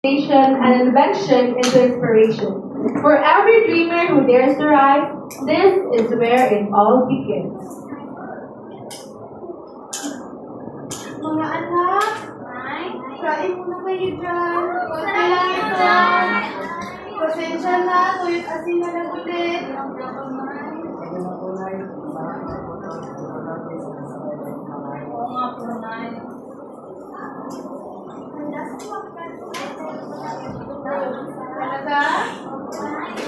and invention into inspiration. For every dreamer who dares to rise, this is where it all begins. Mga anak, kain muna kayo dyan. Pasensya na, tuyot asin na lang ulit. Oo nga po, Nay. Talaga?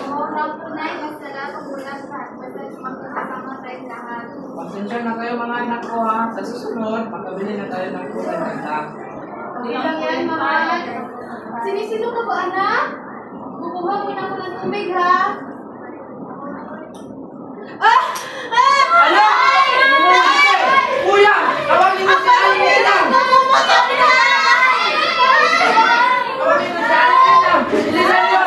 Oo lang po, Nay. Basta lang pagulang ka. Basta magkakasama tayong lahat. Pasensya na kayo mga anak ko ha. Sa susunod, makabili na tayo ng kulay ganda. Hindi lang yan, mahal. Sinisino ka ba, anak? Kukuha mo na ako ng tubig, ha? Ano? Kuya! Tawagin mo si Aling Ninang! Tawagin mo si Aling Ninang! Bilisan niyo!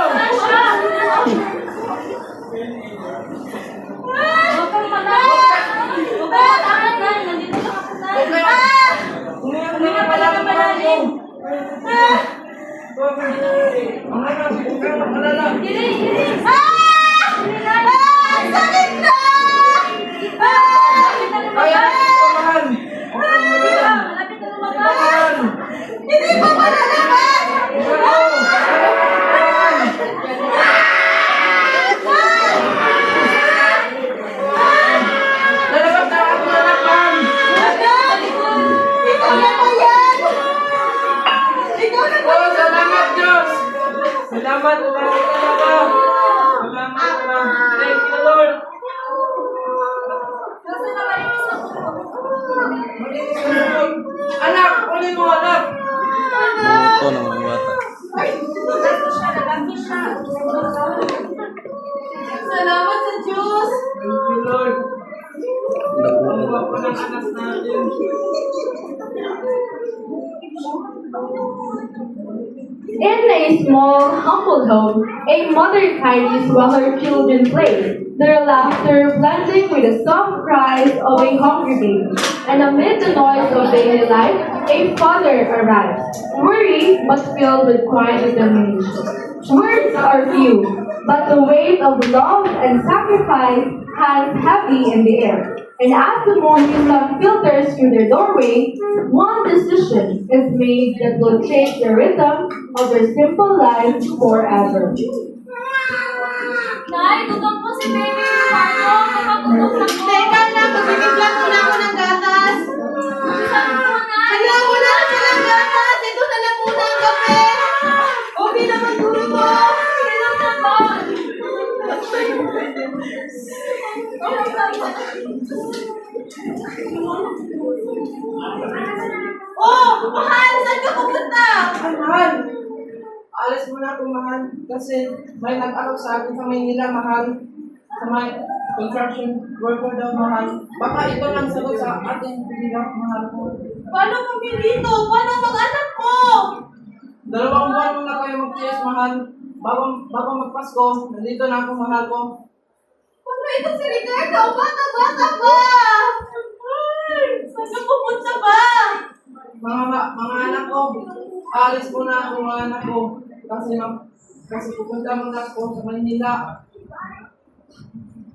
Huwag pala ng mga mo! Mga anak, huwag kayo magkalala! Sakit na! Kaya mahal! Mahal! Hindi pa malalaman! Lalabas na ako na naman! Ikaw na ba yan? Ikaw na ba? Oh, salamat Diyos! Salamat talaga! Salamat na! Thank you Lord! Anak! Kunin mo anak! Ito ng mga bata. Salamat sa Diyos! Thank you Lord! Ang gwapo ng anak natin! In a small, humble home, a mother tidies while her children play, their laughter blending with the soft cries of a hungry baby. And amid the noise of daily life, a father arrives, weary but filled with quiet determination. Words are few, but the weight of love and sacrifice hangs heavy in the air. And as the morning sun filters through their doorway, one decision is made that will change the rhythm of their simple lives forever. Nay, gutom po si Baby Ricardo. Kapagutom na po. Teka lang, magpipiglan muna ako ng gatas. Saan po, Nay? Hala, wala na silang gatas. Ito na lang muna ang kape. Okay naman guro mo. Kailan na po? Oh, mahal, saan ka pupunta? Ay, mahal! Alis muna ako, mahal. Kasi may nag-alok sa akin sa Maynila, mahal. Sa may construction worker daw, mahal. Baka ito lang sagot sa ating bilang, mahal ko. Paano kami dito? Paano mag-anak mo? 2 buwan muna kayo mag-tiyas, mahal. Bago magpasko, nandito na ako, mahal ko. Paano ito si Ricardo? Bata-bata pa! Ay, saan ka pupunta ba? Mga anak ko, alis muna ako, mga anak ko. Kasi pupunta muna ako sa Maynila.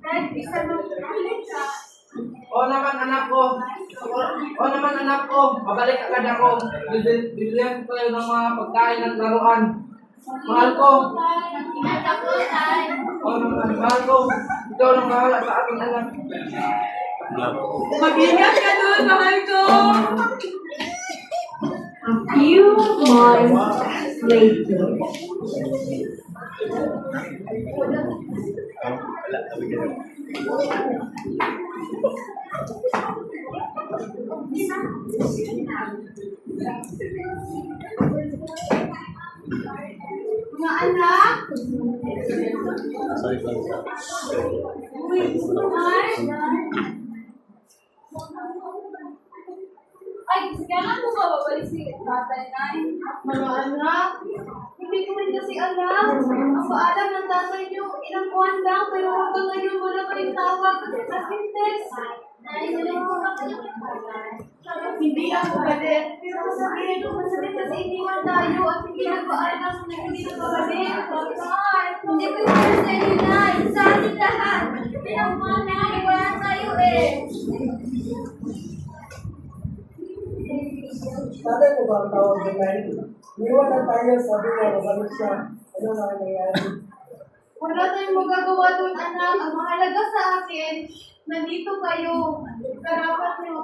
Nay, isa mo. O naman anak ko, mabalik agad ako. Bibigyan ko kayo ng mga pagkain at laruan. Mahal ko. Ingat ako, Nay. O naman, mahal ko. Ikaw nang bahala sa ating anak. Mag-ingat ka doon, mahal ko! A few months later. Mga anak! Sorry, sorry. Ay, kailan mo ba babalik si tatay, Nay? Mga anak! Hindi ko rin kasi kasi anak. Ang paalam ng tatay niyo, ilang buwan lang, pero hanggang ngayon wala pa rin tawag sa text. Hindi ako galit. Pero masabihin ko, masakit kasi iniwan tayo at hindi nagpaalam na hindi nagpagalit. Hindi ko para sa inyo na. Sa atin lahat. Pinagmahal na iwanan tayo eh. Tatay ko ba ang tawag ng line? Iwan tayo, sabi niya, mabalik siya. Ano na nangyayari? Wala tayong magagawa doon, anak. Ang mahalaga sa akin, nandito kayo. Karapat niyo.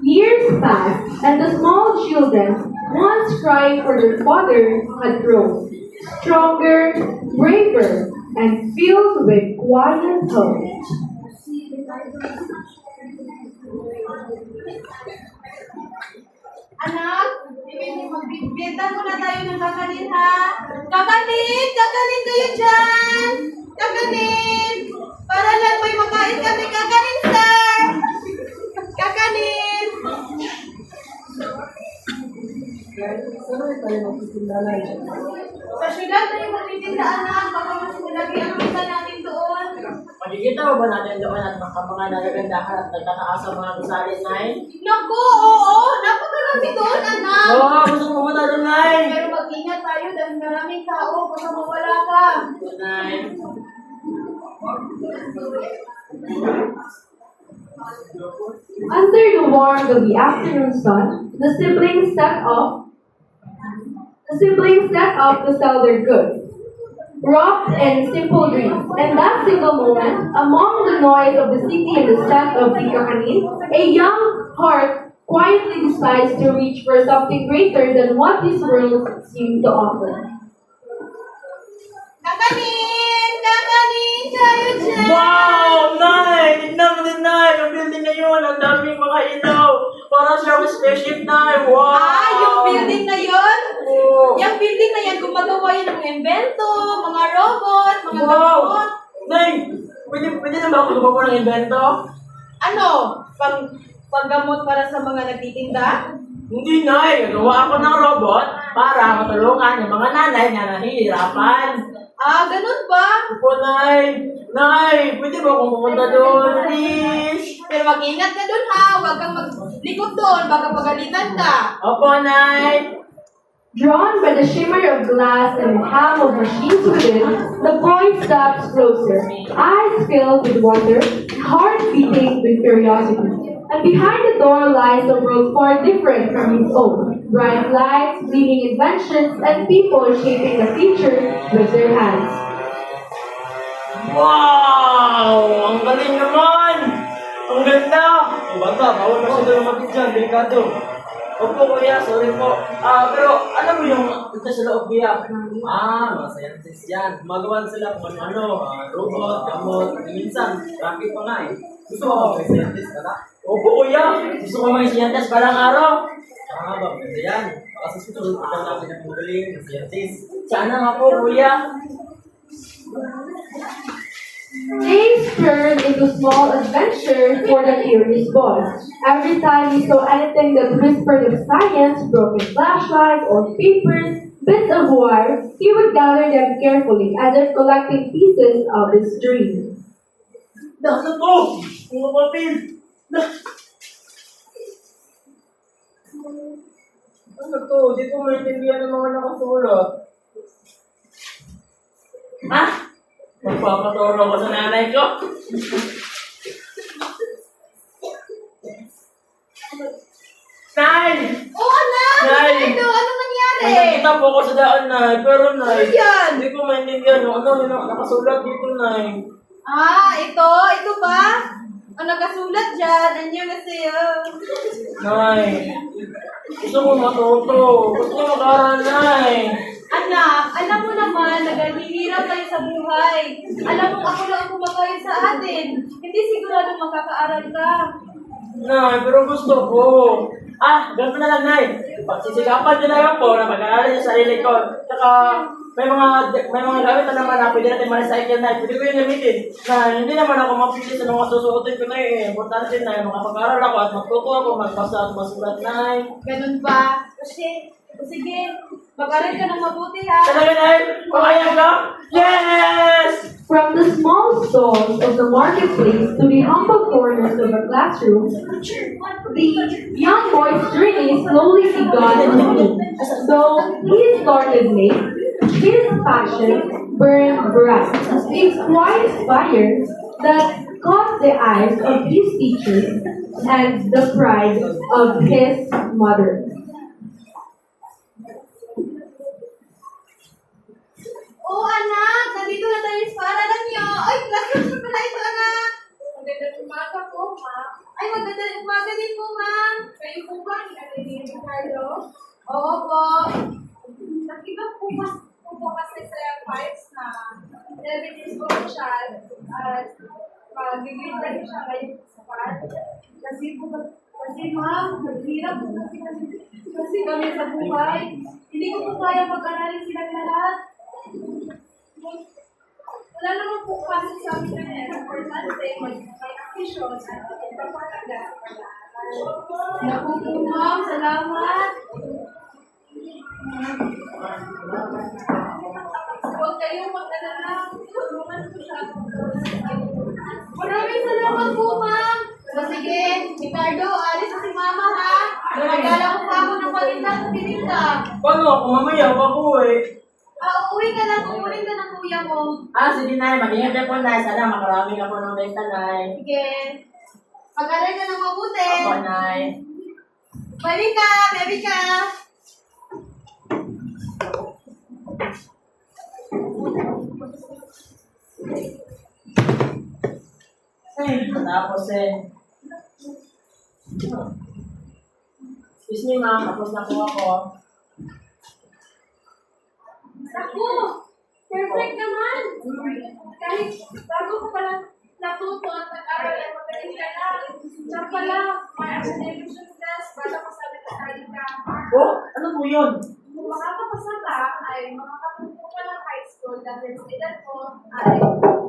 Years passed, and the small children, once crying for their father, had grown stronger, braver, and filled with quiet hope. Anak, magbibenta muna tayo ng kakanin, ha? Kakanin! Kakanin kayo dyan! Kakanin! Para lang may makain kami. Kakanin, sir! Kakanin! Saan tayo magtitindahan? Sa syudad tayo magtitinda, anak. Baka mas malaki ang kita natin doon. Makikita mo ba natin doon at mga nagagandahan at nagtataas ang mga gusali, Nay? Naku, oo! Napakarami doon, anak! Oo, gusto ko pumunta doon, Nay! Pero mag-ingat tayo dahil maraming tao. Baka mawala ka. Nay. Under the warmth of the afternoon sun, the siblings set off to sell their goods, wrapped in simple dreams. And that single moment, among the noise of the city and the scent of the kakanin, a young heart quietly decides to reach for something greater than what this world seemed to offer. Kakanin! Kakanin kayo dyan! Wow! Nay! Tignan mo din, Nay! Yung building na yun, ang daming mga ilaw! Para siyang spaceship, Nay! Wow! Yung building na yon? Oo. Yung building na yan, gumagawa yun ng invento, mga robot, mga Wow! gamot. Nay! Pwede na ba ako gumawa ng invento? Ano? Panggamot para sa mga nagtitinda? Hindi, Nay! Gagawa ako ng robot para matulungan yung mga nanay na nahihirapan. Ganun ba? Opo, Nay! Nay! Pwede ba akong pumunta doon, please? Pero mag-ingat ka dun, ha? Huwag kang maglikot doon, baka pagalitan ka. Opo, Nay! Drawn by the shimmer of glass and the hum of machines within, the boy steps closer, eyes filled with wonder, heart beating with curiosity. And behind the door lies a world far different from his own. Bright lights, gleaming inventions, and people shaping the future with their hands. Wow! Ang galing naman! Ang ganda! Ang bata, bawal kasi doon lumapit dyan, delikado. Opo, kuya, sorry po. Pero alam mo yung ito sa loob, kuya? Mga scientists yan. Gumagawa sila kung ano, robot, gamot, minsan, rocket pa nga eh. Gusto mo ba may scientist ka na? Opo, kuya! Gusto ko may scientist balang araw? Ba, ganda yan. Baka sa susunod ko lang natin ang magaling ng scientist. Sana nga po, kuya! Days turned into small adventures for the curious boy. Every time he saw anything that whispered of science, broken flashlights, or papers, bits of wire, he would gather them carefully as if collecting pieces of his dream. Ano to? Mga papel! Ano to? Di ko maintindihan ng mga nakasulat. Ha? Magpapaturo ko sa nanay ko? Nay! Anak! Nay! Ano? Anong nangyari? May nakita po ako sa daan, Nay. Pero, Nay, Ano yan? hindi ko maintindihan yung ano, yung nakasulat dito, Nay. Ito? Ito ba? Ang nakasulat dyan, anyo kasi, Nay, gusto ko matuto. Gusto ko mag-aral, Nay. Anak, alam mo naman, naghihirap tayo sa buhay. Alam mo, ako lang ang kumakain sa atin. Hindi sigurado makakaaral ka. Nay, pero gusto ko. Ganito na lang, Nay. pagsisikapan ko na lang po na mag-aaral yung sarili ko. Tsaka, may mga gamit na naman na pwede natin ma-recycle na. Pwede ko yung gamitin. Na hindi naman ako mapili sa mga susuotin ko na importante na makapag-aral ako at magtuto ako, magbasa at masulat na Ganun ba? Kasi, sige, mag-aral ka ng mabuti ha. Talaga na Pumayag ka? Yes! From the small stalls of the marketplace to the humble corners of a classroom, the young boy's journey slowly began anew. Though he started late, his passion burned bright, a quiet fire that caught the eyes of his teachers and the pride of his mother. Oo, anak! Nandito na tayo sa paaralan niyo. Ay, classroom na pala ito, anak! Magandang umaga po, ma'am. Ay, magandang umaga din po, ma'am. Kayo po ba ni Ricardo? Oo po. Nakita po kasi sa files na 11 years old siya at mag-grade na siya ngayon sa pad. Kasi ma'am, naghirap po kasi kami sa buhay. Hindi ko po kaya mag-aralin silang lahat. Wala naman po kasi sa amin na importante mag-actions at ipapalaga sa pag-aaral. Naku po ma'am, salamat. Huwag kayong mag-alala. Tulungan ko siya. Maraming salamat po ma'am. So, sige, Ricardo, alis na si mama ha. Nagala ko pa ako ng palinda kung tininda. Paano ako? Mamaya ako Uuwi ka lang, kukunin ka ng kuya mo. Sige Nay, mag-ingat na po Nay. Sana makarami na po ng benta Nay. Sige. Mag-aral ka ng mabuti. Ako Nay. Baby ka, baby ka. Tapos excuse me ma'am, tapos na po ako. Naku! Perfect naman! Kahit bago ko palang natuto at nag-aral ay magaling ka na. Diyan pala, may acceleration class para masabi ka sa ka. Ano po yun? Kung makakapasa ka, ay makakapunta ka ng high school dahil sa edad mo ay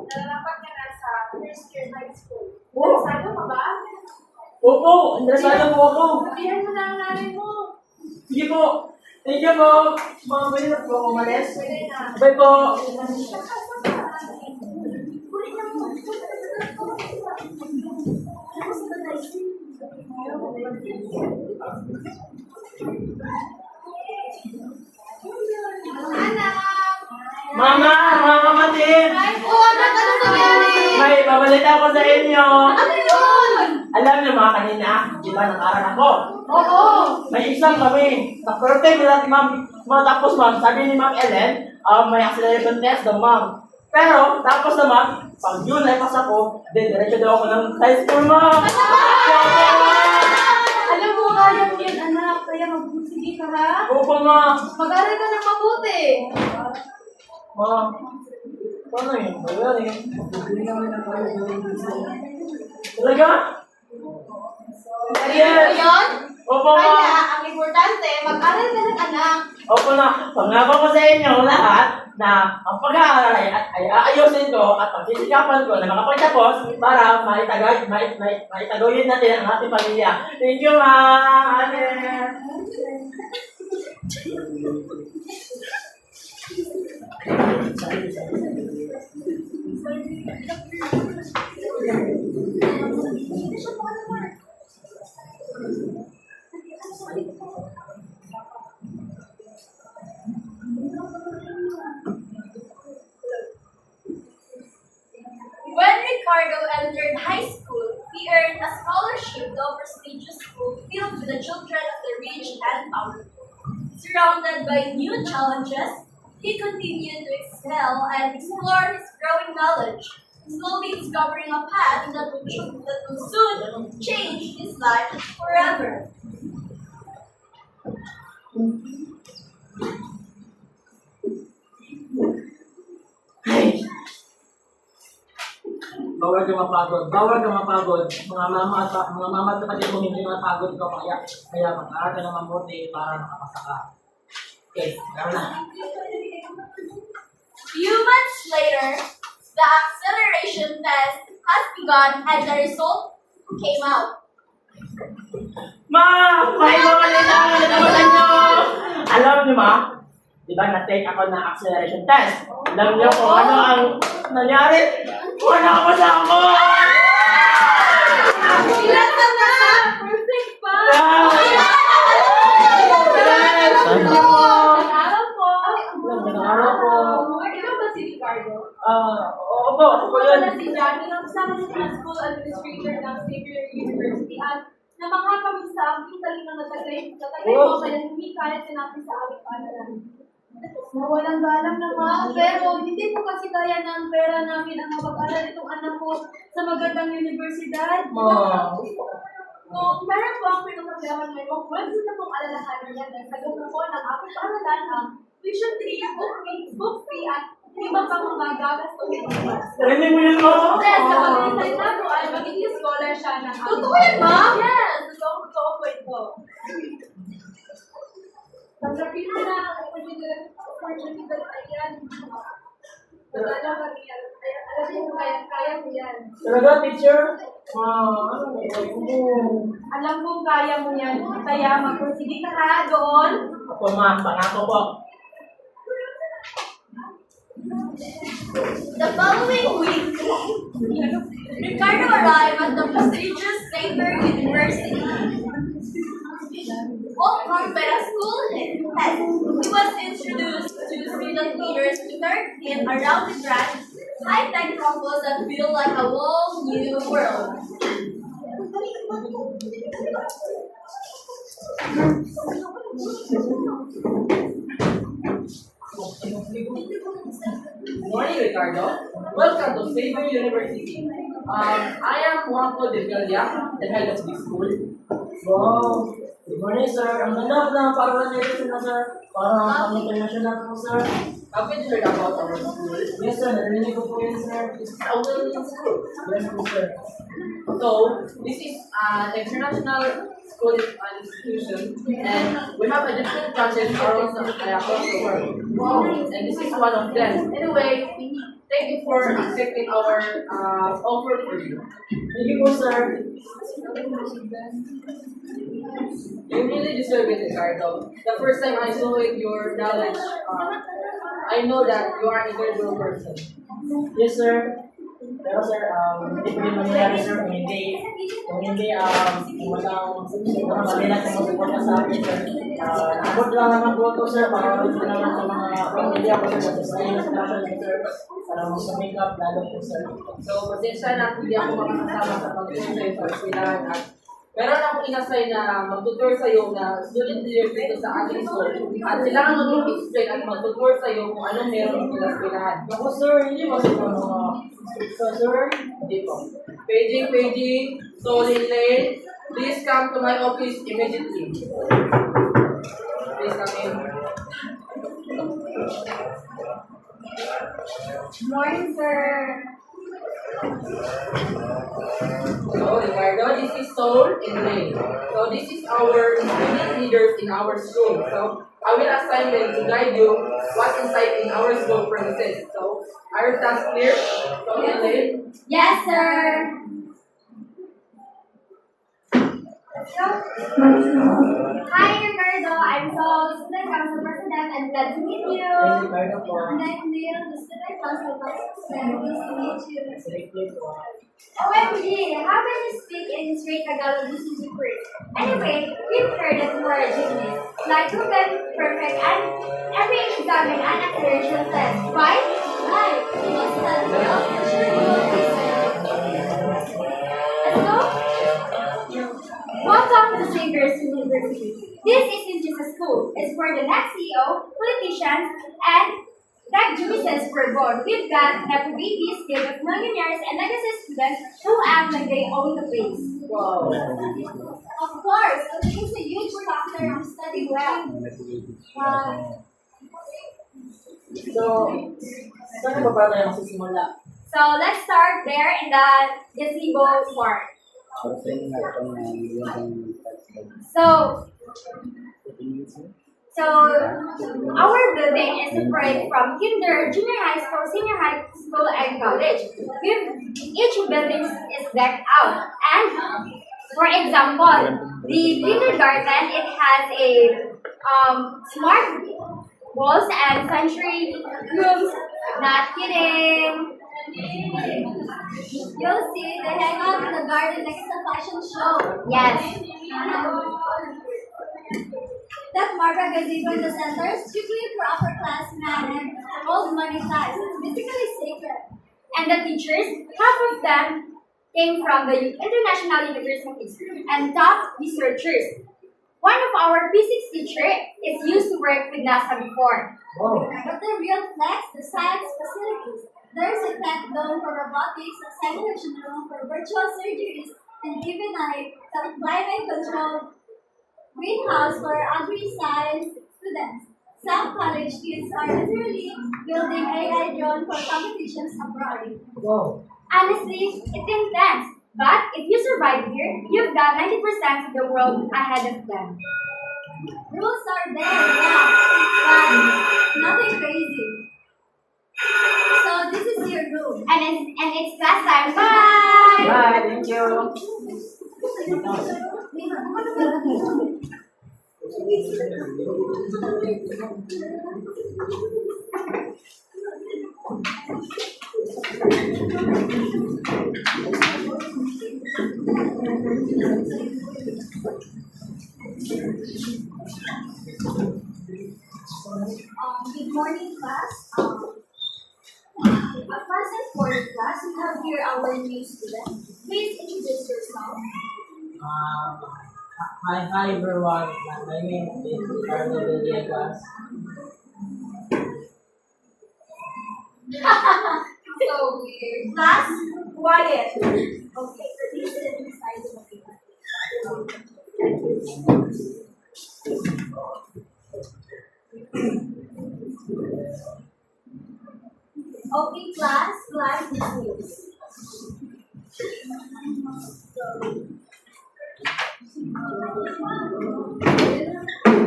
nalalapat ka na sa first year high school. Interesado ka ba? Opo, interesado po ako. Sabihan mo na ang nanay mo. Sige po. Thank you po. Mga pwede na po ako umalis. Pwede na. Bye po. Anak! Mama, mga kapatid. Ay po, anak! Ano nangyari? May babalita ako sa inyo. Ano yun? Alam niyo mga kanina, di ba nag-aral ako? Oo! May exam kami. Sa-perfect nila matapos ma'am, sabi ni Ma'am Ellen, may acceleration test daw ma'am. Pero, tapos naman, pag yun ay pas ako, diretso daw ako ng high school ma'am. Alam mo, kaya mo yan, anak. Kaya magbusigi ka, ha? Opo ma'am. Mag-aral ka ng mabuti. Ma'am, paano yun? Wala yun. Talaga? Narinig mo yun? Opo Kaya, ma'am. ang importante, mag-aral ka ng anak. Opo na, pangako ko sa inyo lahat na ang pag-aaral ay aayusin ko at pagsisikapan ko na makapagtapos para maitaguyod natin ang ating pamilya. Thank you, ma'am! When Ricardo entered high school, he earned a scholarship to a prestigious school filled with the children of the rich and powerful. Surrounded by new challenges, he continued to excel and explore his growing knowledge, slowly discovering a path that would soon change his life forever. Bawal ka mapagod. Bawal ka mapagod. Mga mama at kapatid mo hindi mapagod ka kaya mag-aaral ka na mabuti para makapasa ka. Okay, meron na. Few months later, the acceleration test has begun and the result came out. Ma! May mga nila nyo! Alam niyo ma, di ba na-take ako ng acceleration test? Alam niyo kung ano ang nangyari? Wala ako sa ako! Ilan ka na? Perfect pa! Nag-aaral po. Nag-aaral po. Ikaw ba si Ricardo? Opo, ako po yun. Ako si Johnny, ang kasama niya na school administrator ng Xavier University at namangha kami sa aking talingang natagay mo kaya hindi kaya sinabi sa aming paaralan. Walang galang naman, pero hindi po kasi kaya ng pera namin ang mapag-aral itong anak ko sa magandang universidad. Kung meron po ang pinagkakaman ngayon, huwag na pong alalahanin yan dahil sagot na po ng aking paaralan ang tuition fee, book fee, at iba pang mga gagastusin. Narinig mo yun mo? Then, sa pag-salita po ay magiging scholar siya ng aking Totoo yan, ma'am? Yes! Totoo po ito. Tanggapin mo na ang opportunity ay yan. Alam mo, kaya mo yan. Talaga, teacher? Alam kong kaya mo yan. Kaya magpursige ka ha doon. Ako ma, pangako po. The following week, Ricardo arrived at the prestigious Xavier University. Welcomed by the school head, he was introduced to student leaders to learn him around the grand high-tech campus that feel like a whole new world. Good morning, Ricardo. Welcome to Xavier University. I am Juanjo de Galia, the head of this school. Wow. Good morning, sir. Ang ganda na paralan nito na, sir. Parang international po, sir. Have you heard about our school? Yes, sir. Narinig ko po yun, sir. It's a well-known school. Yes po, sir. So, this is an international school institution, and we have a different branches across the world. Wow. And this is one of them. Anyway, thank you for accepting our offer for you. Thank you po, sir. You really deserve it, Ricardo. The first time I saw it, your knowledge, I know that you are an incredible person. Yes, sir. Pero sir, hindi po yung mangyayari, sir, kung hindi, kung walang manila kung mag-support sa akin, sir. Nakabot lang naman po ito, sir, para rin naman sa mga pamilya ko, sir, sa international, sir, para mag-make up, lalo po, sir. So, pasensya na, hindi ako makakasama sa pag-tutor sa eskwelahan at meron akong inassign na mag-tutor sa'yo na student leader dito sa ating school at sila ang mag-explain at mag-tutor sa'yo kung anong meron sa eskwelahan. Ako, sir, hindi ba sir mga sir? Hindi po. Paging, Solin Lane, please come to my office immediately. Please come in. Morning, sir. So, Ricardo, this is Sol and Lane. So, this is our student leaders in our school. So, I will assign them to guide you what's inside in our school premises. So, are your tasks clear? Sol and Lane? Yes, sir. Hi, Ricardo. I'm Sol, student council president, and glad to meet you. Thank you, Cardo, po. And I'm Neil, the student council president. Pleased to meet you. Thank you, po. OMG, how can you speak in straight Tagalog using the word? Anyway, we've heard that you are a genius. Like who can perfect and every exam and acceleration test, right? Right. Let's go. Welcome to Xavier's University. This isn't just a school. It's for the next CEO, politicians, and tech geniuses for board. We've got happy babies, gave us millionaires, and legacy students who act like they own the place. Wow. Of course, it is a huge factor to study well. So, saan ba ba tayo magsisimula? So let's start there in the gazebo part. So, so our building is separate from kinder, junior high school, senior high school, and college. Each building is decked out. And for example, the kindergarten, it has a smart walls and sensory rooms. Not kidding. You'll see they hang out in the garden next to fashion show. Yes. That Marga gazebo in the center is strictly for upperclassmen and old money types. It's basically sacred. And the teachers, half of them came from the international universities and top researchers. One of our physics teachers is used to work with NASA before. Wow. But the real flex, the science facilities. There's a tech dome for robotics, a simulation room for virtual surgeries, and even a climate-controlled greenhouse for agri-science students. Some college kids are literally building AI drone for competitions abroad. Wow. Honestly, it's intense. But if you survive here, you've got 90% of the world ahead of them. Rules are there, yeah, but nothing crazy. So this is your room, and it's class time. Bye. Bye, thank you. Good morning, class. A present for the class. We have here our new student. Please introduce yourself. Hi everyone. My name is Arnold Villegas. So weird. Class, quiet. Okay, so please sit beside the Okay, class dismissed.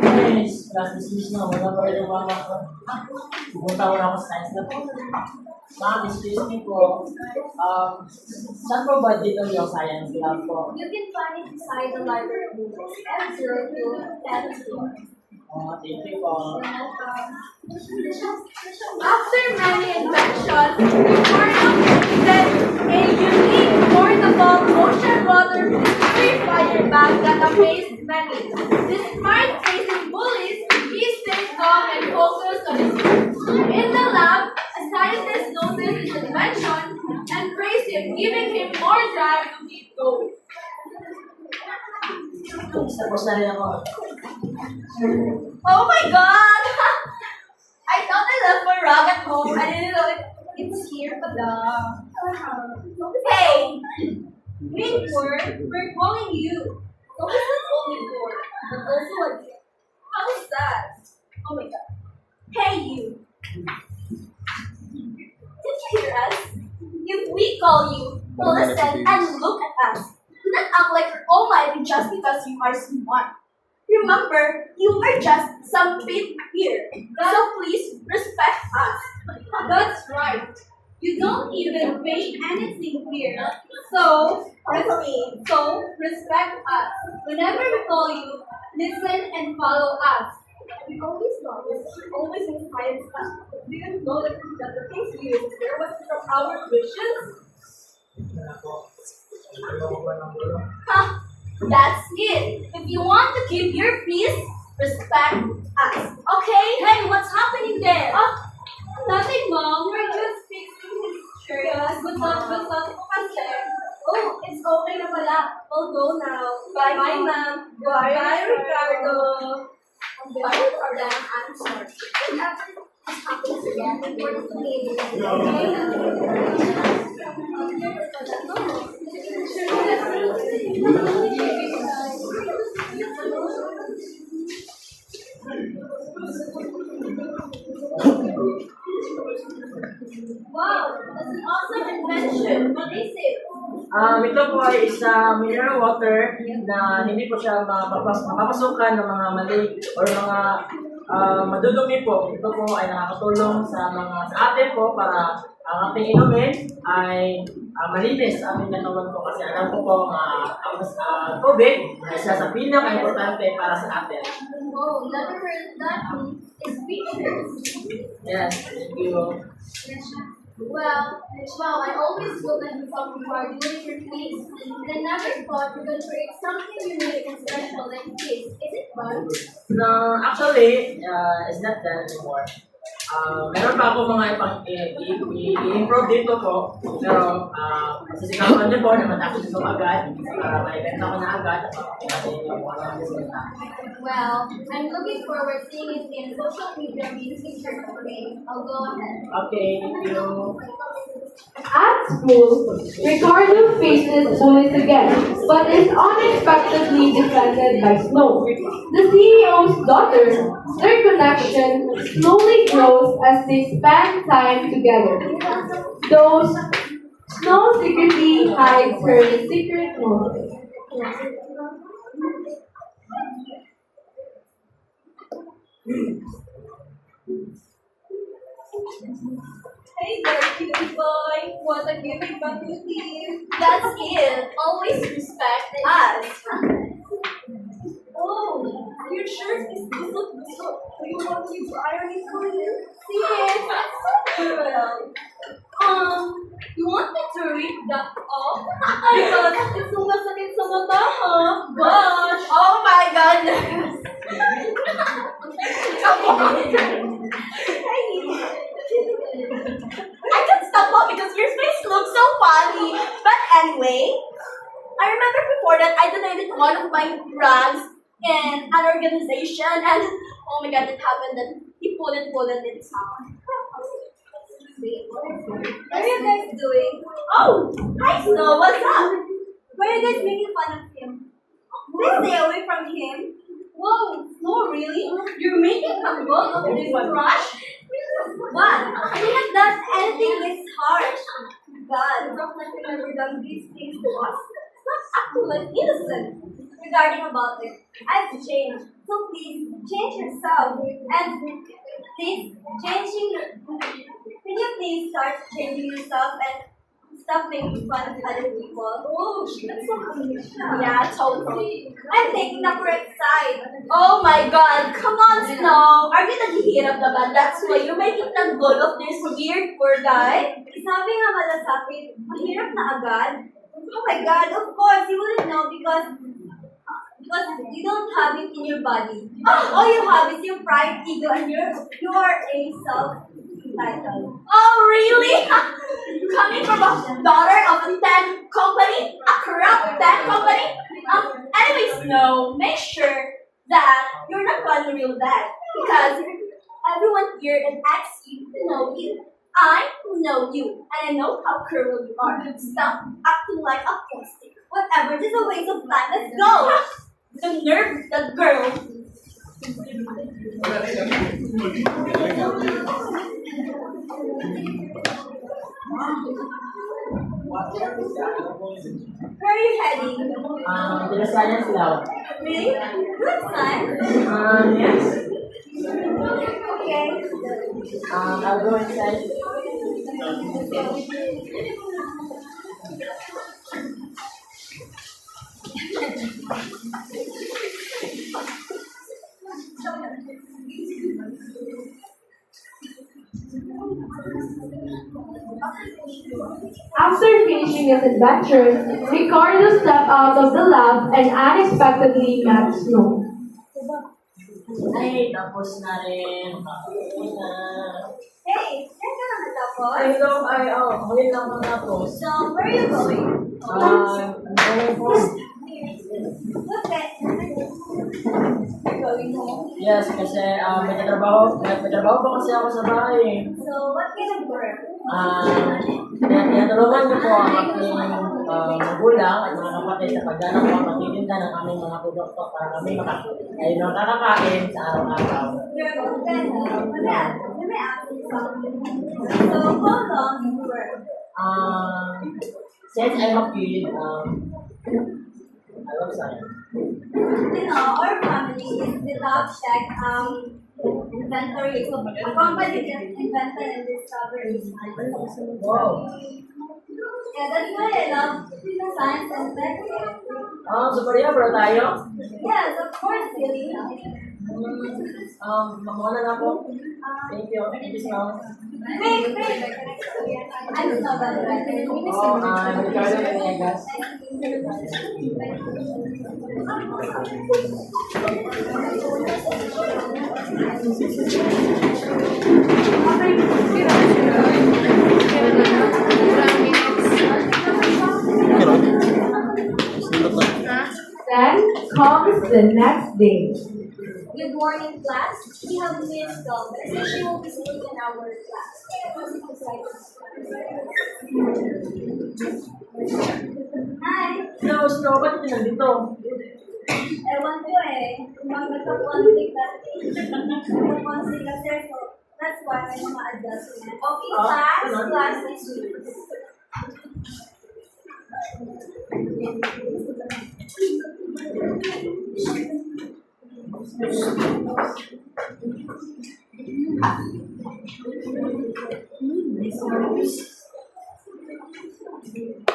Guys, class dismiss na. Wala pa rin yung mama ko. Pupunta ko na ako sa science lab. Ma'am, excuse me po. Saan po ba dito yung science lab po? You can find it inside the library room, F02 10th floor. Thank you po. After many inventions, Ricardo invented a unique portable ocean water purifier bag that amazed many. Despite facing bullies, he stayed calm and focused on his work. In the lab, a scientist noticed his invention and praised him, giving him more drive to keep going. Tapos na rin ako. Oh my god! I thought I left my rug at home. I didn't know it's here, but hey! Winford, we're calling you. So it's not only four, but also a gift. How is that? Oh my god. Hey you! Did you hear us? If we call you, listen and look at us. Do not act like you're almighty just because you are smart. Remember, you are just some people here. So please respect us. That's right. You don't even pay anything here. So respect us. Whenever we call you, listen and follow us. We always thought this always inspires us. Didn't know that the things we use there was from our wishes. Ha! That's it. If you want to keep your peace, respect us. Okay? Hey, what's happening there? Nothing, Mom. We're just fixing his shirt. Good luck po kasi. Oh, it's okay na pala. We'll go now. Bye, Bye, Ma'am. Bye, Bye, Ricardo. Bye, Ricardo. I'm sorry. Whenever this happens again, report it to me. Wow, that's an awesome Ito po ay isang mineral water na hindi po siya mapapasukan ng mga mali or mga madudumi po. Ito po ay nakakatulong sa atin po para ang ating inumin ay malinis sa ating katawan po kasi alam ko po ang tubig ay isa sa pinaka-importante para sa atin. Oh, never heard that. It's speechless. Yes, thank you. Well, I always look at myself before I do different things, and I never thought we're going to create something unique and special like this. Is it fun? No, actually, it's not that anymore. Meron pa ako mga i-improve dito po, pero masasikapan niyo po na matapos ito agad para maibenta ko na agad at natin yung mga resulta. Well, I'm looking forward seeing it in social media being featured. Okay, I'll go ahead. Okay, thank you. At school, Ricardo faces bullies again, but is unexpectedly defended by Snow, the CEO's daughter. Their connection slowly grows as they spend time together. Though Snow secretly hides her secret motive. Hey there, cutie boy. What a giving back to you. That's it. Always respect us. Oh, your shirt is so. Do you want me to iron it for you? Yes, that's so good. You want me to rip that off? I thought it's sumasakit sa mata, huh? Gosh. Oh my goodness. Come on. I can't stop laughing because your face looks so funny. But anyway, I remember before that I donated one of my rags in an organization, and oh my god, it happened that he pulled it out. What are you guys doing? Oh, hi Snow, what's up? Why are you guys making fun of him? Please stay away from him. Whoa, no, really? You're making a book of this crush? What? I didn't done anything this harsh. God, don't let him ever done these things to us. Stop acting like innocent. Regarding about it, I've changed. So please, change yourself. And please, can you please start changing yourself and stop making fun of other people? Oh, that's so funny. Yeah, totally. I'm taking the correct side. Oh my god, come on, Snow. Are you naghihirap na ba? That's why you're making the good of this weird poor guy? Sabi nga malasakit, mahirap na agad. Oh my god, of course, you wouldn't know because you don't have it in your body. All you have is your pride, ego, and you are a self-entitled. Oh, really? Coming from a daughter of a tech company? A corrupt tech company? Anyways, no, make sure that you're not running real bad. Because everyone here and asks you to know you. I know you, and I know how cruel you are. Stop acting like a plastic. Whatever, this is a waste of time. Let's go! The nerve, the girl. Where are you heading? To the science lab. Really? Good science. Yes. Okay. I'll go inside. After finishing his adventure, Ricardo stepped out of the lab and unexpectedly met Snow. Ay, tapos na rin. Tapos na. Hey, you're gonna matapos. Ay, huli lang matapos. So, where are you going? I'm going home. Okay. You're going home. Yes, kasi may trabaho pa kasi ako sa bahay. So, what kind of work? Tinutulungan niyo po ang aking magulang at mga kapatid sa pagganap po ang pagtitinda ng aming mga produkto para kami makakakain sa araw-araw. You're going to help. Yeah, let me ask you something. So, how long you work? Since I'm a kid, I love science. Our family is the top tech inventory. So, a company that invented and discovered science. Wow. Yeah, that's why I love science and tech. So Maria, bro tayo? Yes, of course, Lily. Makuha na ako. Thank you. Thank you so much. Wait. I'm so bad at that. Ricardo Venegas. Then comes the next day. Good morning, class. We have Miss Gomez, and she will be sitting in our class. Hi. Snow, ba't ito nandito? Ewan ko Kung nagka-conflict dati. Nagka-conflict kasi, so that's why may mga adjustment. Okay, class is week.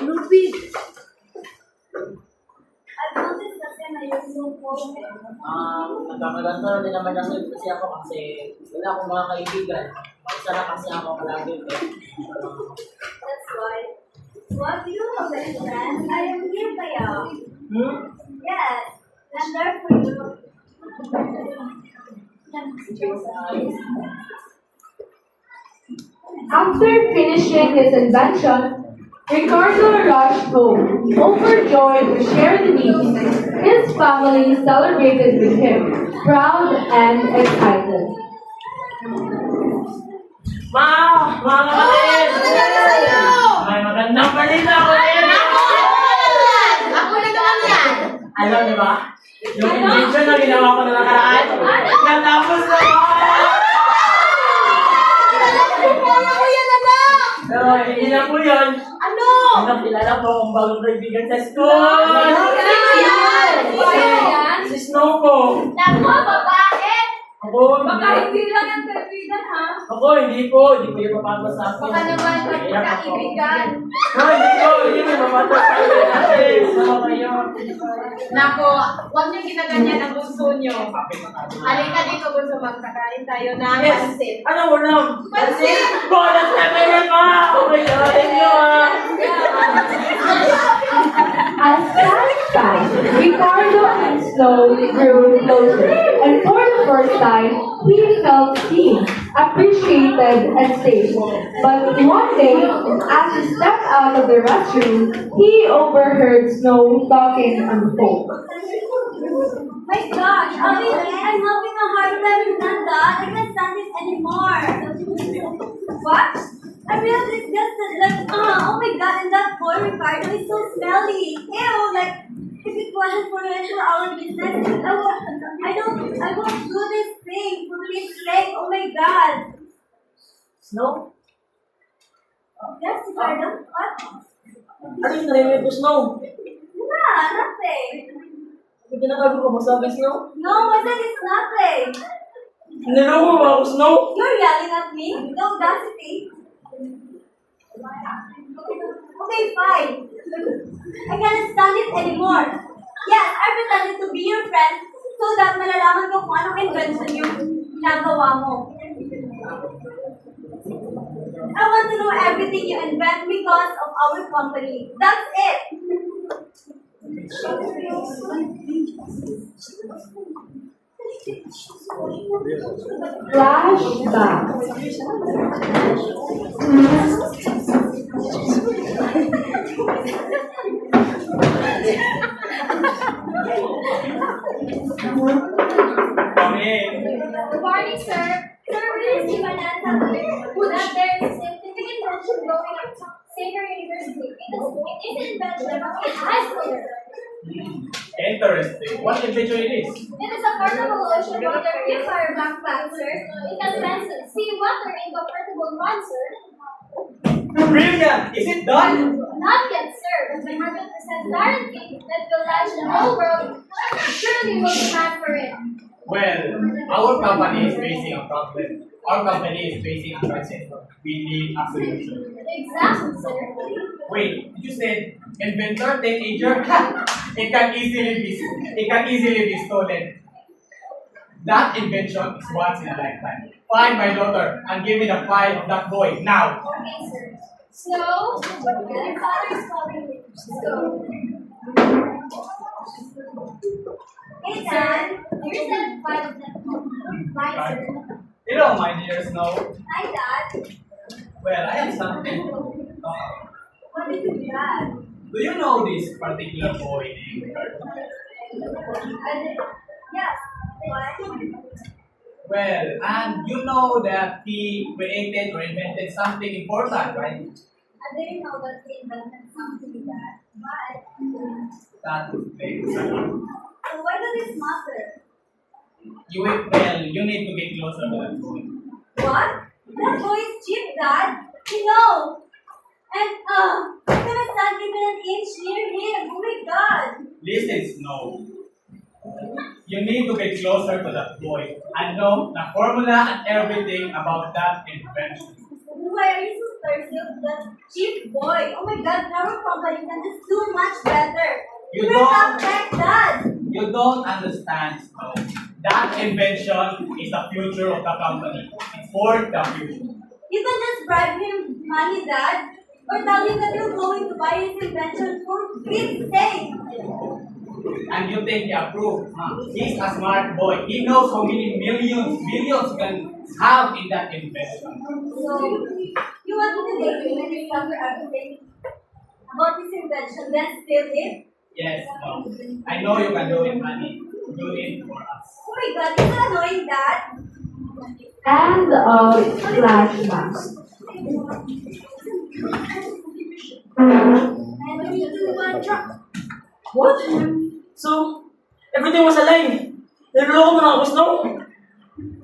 Lupit! I've noticed kasi may yung phone. Nagkakaganto din naman kasi ako kasi wala akong mga kaibigan. Isa na kasi ako palagi. That's why. What do you have any friends? I am here kaya. Yes, I'm there for you. After finishing his invention, Ricardo rushed home, overjoyed to share the news. His family celebrated with him, proud and excited. Mga kapatid! May magandang balita ako rin! Ako na naman yan! Alam niyo ba? Yung invention na ginawa ko na nakaraan, natapos na ako! Ako yan, anak! Pero hindi na po yun. Ano? Nakilala po akong bagong kaibigan sa school! Si Snow po! Nako, babae! Ako, Hindi lang ang kaibigan, ha? hindi po yung papagod sa akin. Baka naman Hirap ako. magkaibigan. Hindi yung papagod sa akin natin. Sama kayo. Nako, huwag niyo ginaganyan ang bunso niyo. Halika dito, bunso, magkakain tayo ng pansit. Ano ulam? Pansit! Bonus na ganyan mo! Oh my God, thank you As time passed, Ricardo and Snow grew closer, and for the first time, he felt seen, appreciated, and safe. But one day, as he stepped out of the restroom, he overheard Snow talking on the phone. My gosh, I'm having a hard time with that. I can't stand it anymore. What? I'm really disgusted. Like, oh my god, and that boy Ricardo is so smelly. Ew, like, if it wasn't for our business, I won't do this thing for his sake. Oh my god. Snow? Yes, Ricardo? What? Ano yung narinig ko, Snow? Nah, nothing. May ginagawa ko ba sa akin, Snow? No, I said it's nothing. Niloko mo ba ako, Snow? You're yelling at me? No audacity. Okay, fine. I can't stand it anymore. Yes, I pretended to be your friend so that malalaman ko kung anong invention yung ginagawa mo. I want to know everything you invent because of our company. That's it. Flashback. Good morning, sir. Sir, we received an answer that there is a significant tension going on at Sanger University. It is an invention of a high schooler. Interesting. What invention it is? It is a portable ocean water purifier backpack, sir. It can sense seawater into a portable one, sir. Brilliant! Is it done? Not yet, sir. with 100% guarantee that will launch the whole world, surely will demand for it. Well, our company is facing a problem. Our company is facing a crisis. We need a solution. Exactly, sir. Wait, you said inventor, teenager? It can easily be stolen. That invention is once in a lifetime. Find my daughter and give me the file of that boy now. Okay, sir. Snow, your father is calling you. Snow. Hey, Dad. Here's the file of that book. Bye, sir. Hello, my dear Snow. Hi, Dad. Well, I have something. What is it, Dad? Do you know this particular boy named Kurt? Yes. What? Well, and you know that he created or invented something important, right? I didn't know that he invented something like that. But, That is great. so why does this matter? You need to get closer to that boy. What? That boy is cheap, Dad. You know. And, I'm gonna stand even an inch near him. Oh my God. Listen, Snow. You need to get closer to that boy and know the formula and everything about that invention. Why are you so thirsty of that cheap boy? Oh my God, our company can just do much better. You We're don't- not like that. You don't understand, Snow. That invention is the future of the company. It's for the future. You can just bribe him money, Dad, or tell him that you're going to buy his invention for Pete's sake. And you think he approved? Huh? He's a smart boy. He knows how many millions you can have in that invention. So, you want me to take him and discover everything about his invention, then steal it? Yes, no. I know you can do it, honey. Do it for us. Oh my God, it's so annoying, Dad. And a flashback. And we need to go and drop. What? So, everything was a lie. Niloloko mo na ako, Snow?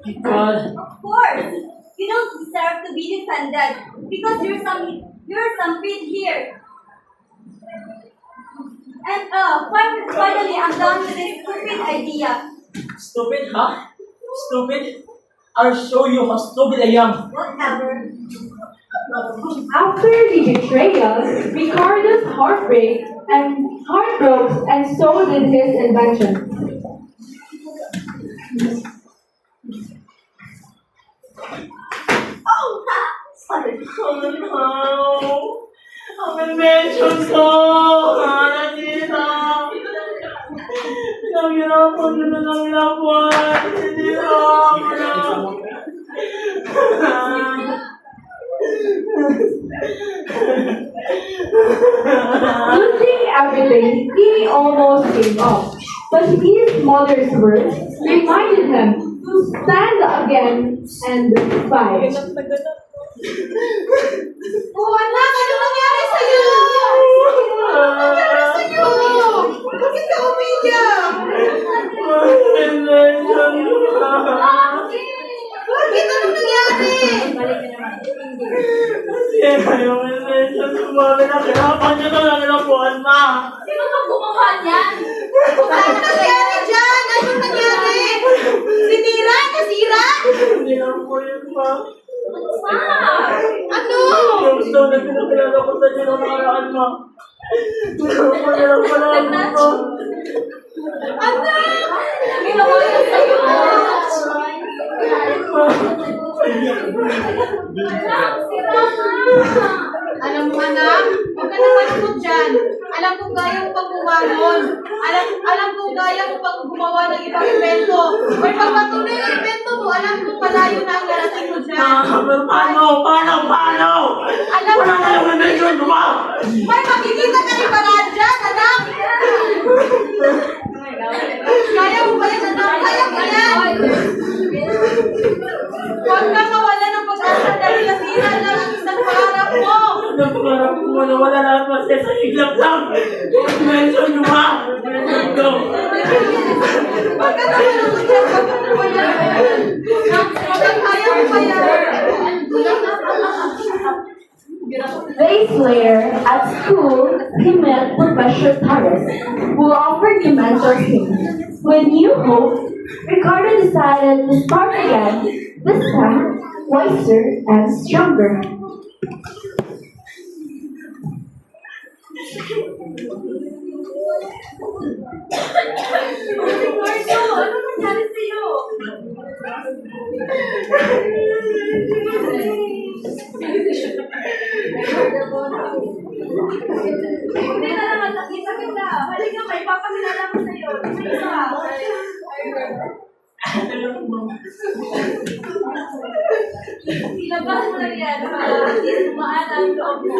My God. Of course, you don't deserve to be defended because you're some kid here. And finally, I'm done with this stupid idea. Stupid, huh? Stupid? I'll show you how stupid I am. Whatever. After the betrayal, Ricardo's heartbroke and so did his invention. Oh, ha! Sorry. Oh no! Ang invention ko! Nandito! Pinahirapan ko na lang laban! Nandito! Losing everything, he almost gave up. But his mother's words reminded him to stand again and fight. Oh, anak, ano nangyari sa'yo? Ano nangyari sa'yo? Bakit ka umiyak? Invention ko! Bakit? Ano nangyari? Kasi yung invention ko ba? Pinahirapan niyo na lang ng buwan, Ma! Sino ba gumawa niyan? Ano nangyari dyan? Ano nangyari? Sinira? Nasira? Hindi lang po yun, Ma. Ma! Ano? Yung stone na pinakilala ko sa inyo ng nakaraan, Ma. Pinahirapan pala ako, Ma. Anak! Ginawa niya sa'yo! Anak, sira na! Alam mo anak, huwag ka na malungkot dyan. Alam ko kaya mo pag bumangon. Alam ko kaya mo pag gumawa ng ibang invento. Or pagpatuloy ang invento mo, alam ko malayo na ang narating mo dyan. Pero paano? Alam mo, Wala na yung invention ko, Ma! may makikita ka rin pala dyan, anak. Kaya mo ba yan, anak? Kaya mo yan. Huwag ka mawala ng pag-asa dahil nasira lang ang isang pangarap mo. Ang pangarap ko na wala lahat masaya sa iglap lang! Invention nyo, Ma! Invention ko! Huwag ka na malungkot dyan. Huwag ka na wala. Kaya mo ba yan? Days later, at school, he met Professor Torres, who offered to mentor him. With new hope, Ricardo decided to start again, this time wiser and stronger. Ricardo, ano nangyari sa'yo? Hindi na naman nakita kita. Halika, may papakilala ko sa'yo. Ilabas mo lang yan para at least maana ang loob mo.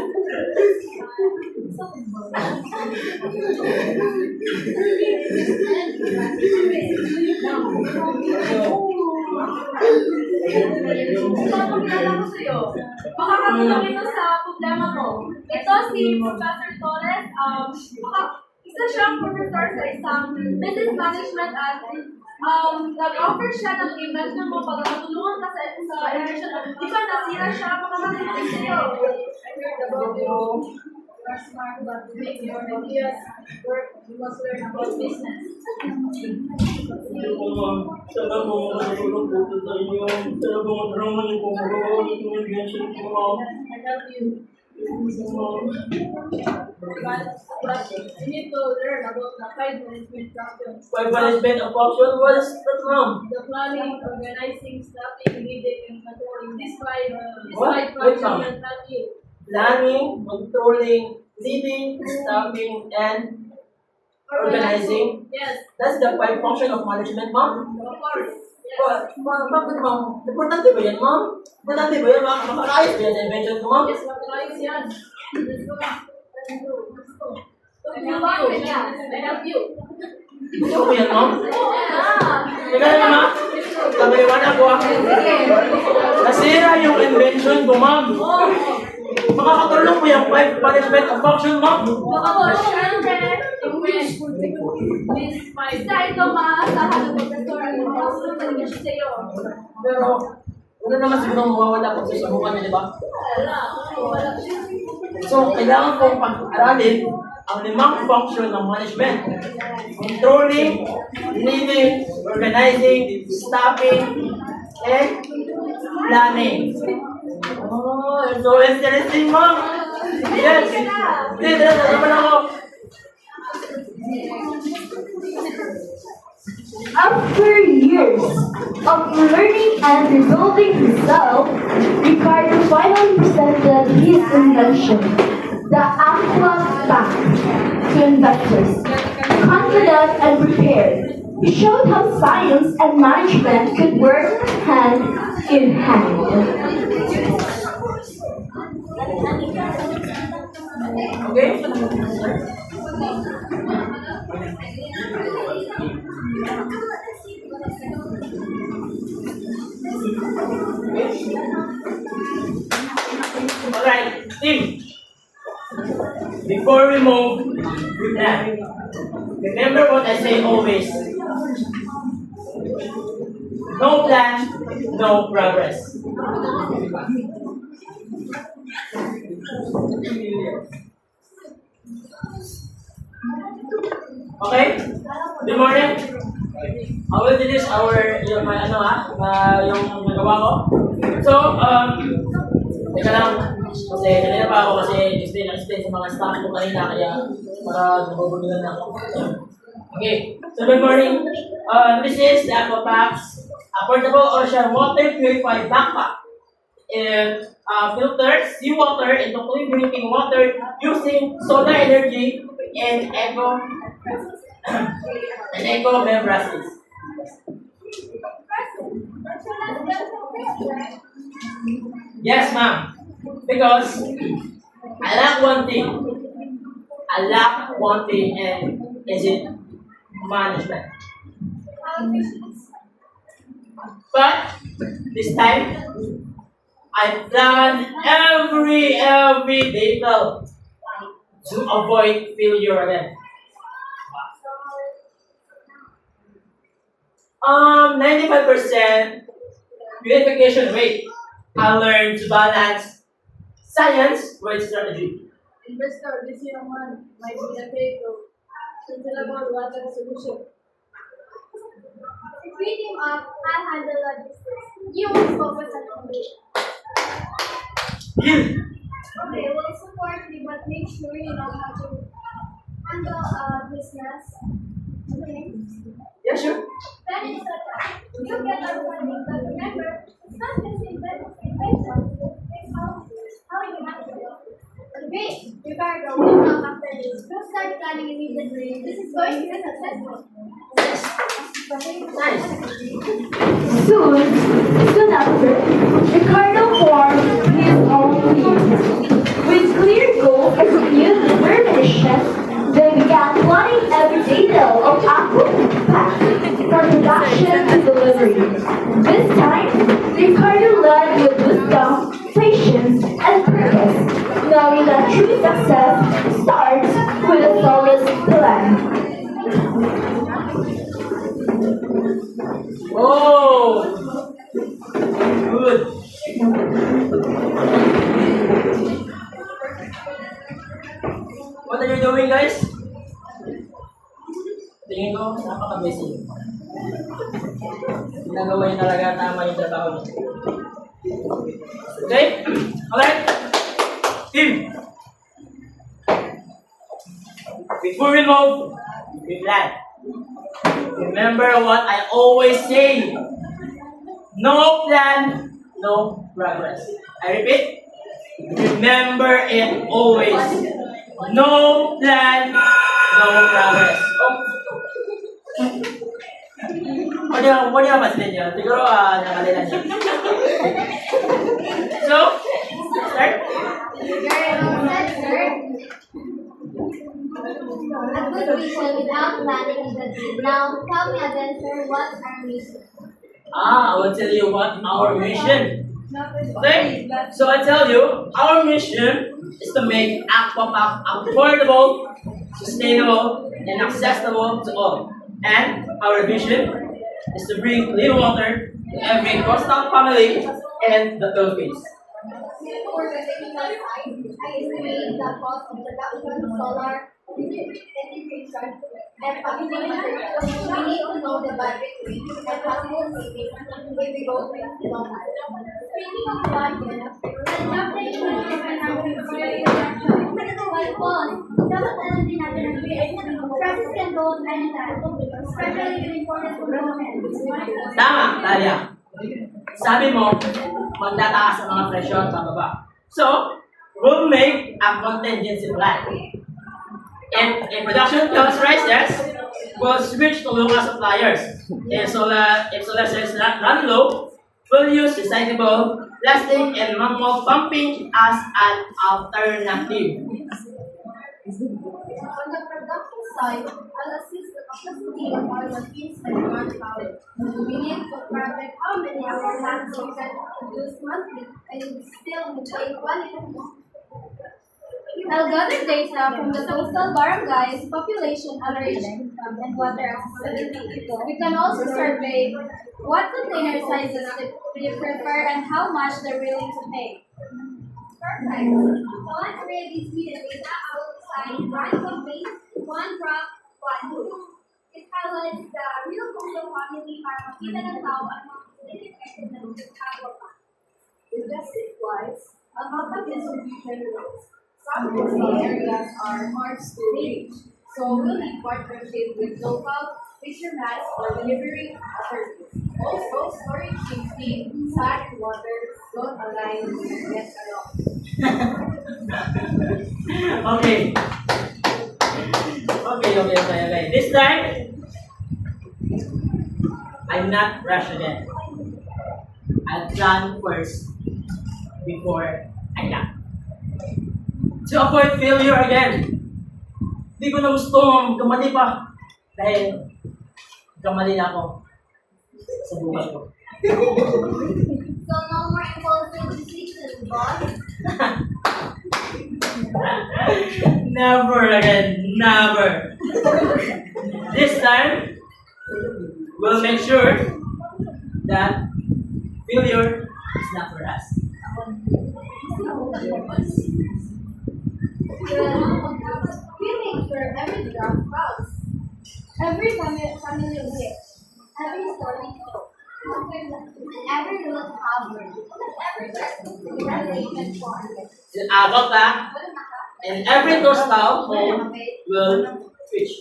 Papakilala ko sa'yo. Makakatulong ito sa problema mo. Ito si Professor Torres. Isa siyang professor sa isang business management at nag-offer siya ng invention mo para matulungan ka sa election. Di ba nasira siya? Makakatulong sa'yo. I heard about you. You are smart about to make your ideas work. You must learn about business. Sana po makatulong po sa inyo. Sana po matulungan niyo po magawa ng invention ko, ma'am. I help you. But you need to learn about the 5 management problems. Five management of option, what is that, ma'am? The planning, organizing, staffing, leading, and controlling. These five What? functions Wait, will help you. Planning, controlling, leading, staffing, and organizing. Yes, That's the five function of management, ma'am. of course. Yes. Bakit, ma'am? Importante ba yan, ma'am? Importante ba yan, ma'am? Makakaayos ba yan sa invention ko, ma'am? Yes, materialize yan. Let's go. Let's go. Let's go. I you. help you. Gusto ko yan, ma'am? Yeah. Teka lang, ma'am. Kamaliwanag ko ako. Nasira yung invention ko, ma'am. Makakatulong mo yung five management of function, ma'am. Syempre, Miss Mike, dahil ito maaasahan ng professor at makakasulong talaga siya sa'yo. Pero, wala naman siguro mawawala kung sa subukan niya, di ba? Wala siya. So, kailangan kong pag-aralin ang 5 function ng management. Controlling, leading, organizing, staffing, and planning. Oh, so interesting, ma'am. Yes. Hindi, dala naman ako. After years of learning and rebuilding himself, Ricardo finally presented his invention, the Aqua Bank, to investors. Confident and prepared, he showed how science and management could work hand in hand. Okay? Alright, team. Before we move, we plan. Remember what I say always. No plan, no progress. Okay? Good morning. I will finish yung yung nagawa ko. So, teka lang. Kasi kanina pa ako kasi explain sa mga staff ko kanina kaya para nabubunulan na ako. Okay. So, good morning. This is the Aquapax Affordable Ocean Water Purified Backpack. It filters seawater into clean drinking water using solar energy and eco membranes. Yes, ma'am. Because I lack one thing. And is it management? But this time, I plan every detail to avoid failure again. 95% purification rate. I learned to balance science with strategy. Investor, this naman may binatay ko. Sustainable water solution. If we team up and handle logistics, you will focus on innovation. Okay, we'll support you, but make sure you know how to handle business. Okay. Yeah, sure. Then it's you get our funding, but remember, it's not just invention, it's how you handle it. Great, Ricardo, we'll talk after this. We'll start planning immediately. This is going to be successful. Nice. Soon after, Ricardo formed his own team. With clear goals and renewed determination, they began planning every detail of Apple path from production to delivery. This time, Ricardo led with wisdom, patience, and purpose, knowing that true success starts with a solid plan. Oh, good. What are you doing, guys? Tingin ko, napaka-busy. Ginagawa niyo talaga tama yung trabaho niyo. Okay? Alright? Team! Before we move, we plan. Remember what I always say. No plan, no progress. I repeat. Remember it always. No plan, no progress. Oh. Pwede ka masilin nyo. Siguro, nakalilan nyo. So, start. Very well said, sir. A good vision without planning is a dream. Now, tell me again, sir, what's our mission? I will tell you what our mission. Okay? So I tell you, our mission is to make Aquapack affordable, sustainable, and accessible to all. And our vision is to bring clean water to every coastal family in the Philippines. For the technical side, I estimate the cost of production, solar, integration, and packaging materials. We need to know the budget range and possible savings if we go with long term. Speaking of budget, let's update you on dapat alam din natin ang prices can go anytime, especially with imported components. Tama, Talia. Sabi mo, magtataas ang mga presyo at bababa. So, we'll make a contingency plan. If production cost rises, we'll switch to local suppliers. If solar cells run low, we'll use recyclable plastic and manual pumping as an alternative. On the production side, I'll assist the capacity of our machines and manpower. We need to perfect how many our plants we can produce monthly and still maintain quality. I'll gather data from the coastal barangays, population, average income, and water accessibility. We can also survey what container sizes they prefer and how much they're willing to pay. Perfect. So let's create these media data. I will decide one campaign, one drop, one move. It highlights the real coastal family para makita ng tao at mga affected ng Aquapack. Logistic-wise, a lot of distribution routes. Some coastal areas are hard to reach, so we'll need partnership with local fishermen or delivery authorities. Also, storage safety, salt water don't align with net alone. Okay. Okay. This time, I'm not rush again. I'll plan first before I act. To avoid failure again. Hindi ko na gusto kamali pa. Dahil kamali na ako sa buhay ko. So no more impulsive decisions, boss. Never again. Never. This time, we'll make sure that failure is not for us. We make sure every draft counts. Every family wish. Every story told. And every rule covered. And every presentation formed. In Agapak, and every Tostao home will preach.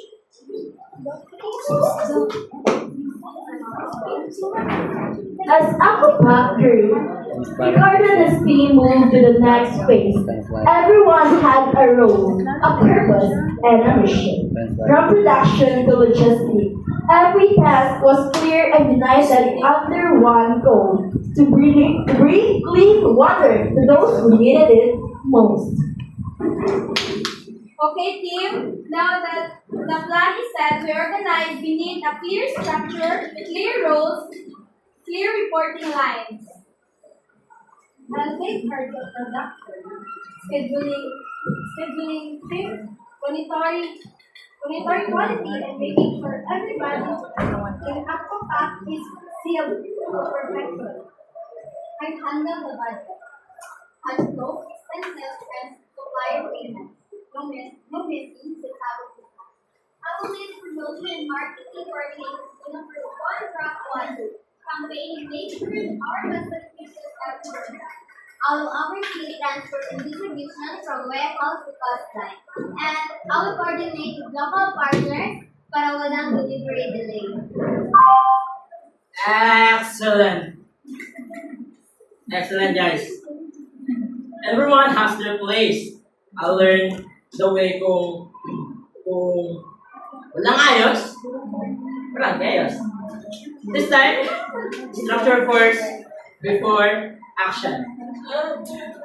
As Aquapac grew, Ricardo and his team moved to the next phase. Everyone had a role, a purpose, and a mission. From production to logistics, every task was clear and united under one goal: to bring clean water to those who needed it most. Okay, team. Now that the plan is set, we organize. We need a clear structure, clear roles, clear reporting lines. I'll take charge of production, scheduling trips, monitoring quality, and making sure everybody in Aquapac is sealed to perfection. I handle the budget, cash flow, expenses, and supplier payments. No missing centavos. I will lead promotion and marketing coordinating to number one drop one campaign and make sure our message reaches everywhere. I will oversee transport and distribution from warehouse to cost line. And I will coordinate with local partners para walang delivery delay. Excellent. Excellent, guys. Everyone has their place. I'll learn the way kung walang ayos, walang chaos. This time, structure first before action.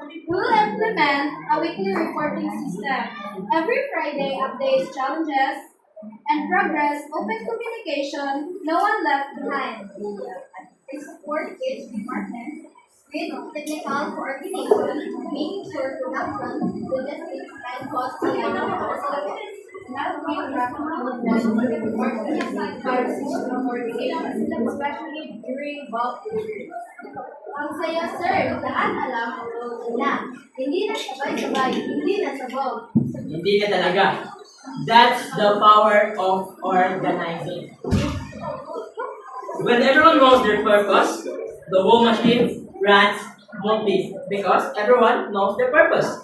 We will implement a weekly reporting system. Every Friday updates challenges and progress, open communication, no one left behind. We support each department with technical coordination, making sure production, logistics, and cost alignment. Now we especially during bulk delivery. Ang saya, sir, lahat alam ang role nila. Hindi na sabay-sabay, hindi na sabog. Hindi na talaga. That's the power of organizing. When everyone knows their purpose, the whole machine runs smoothly because everyone knows their purpose.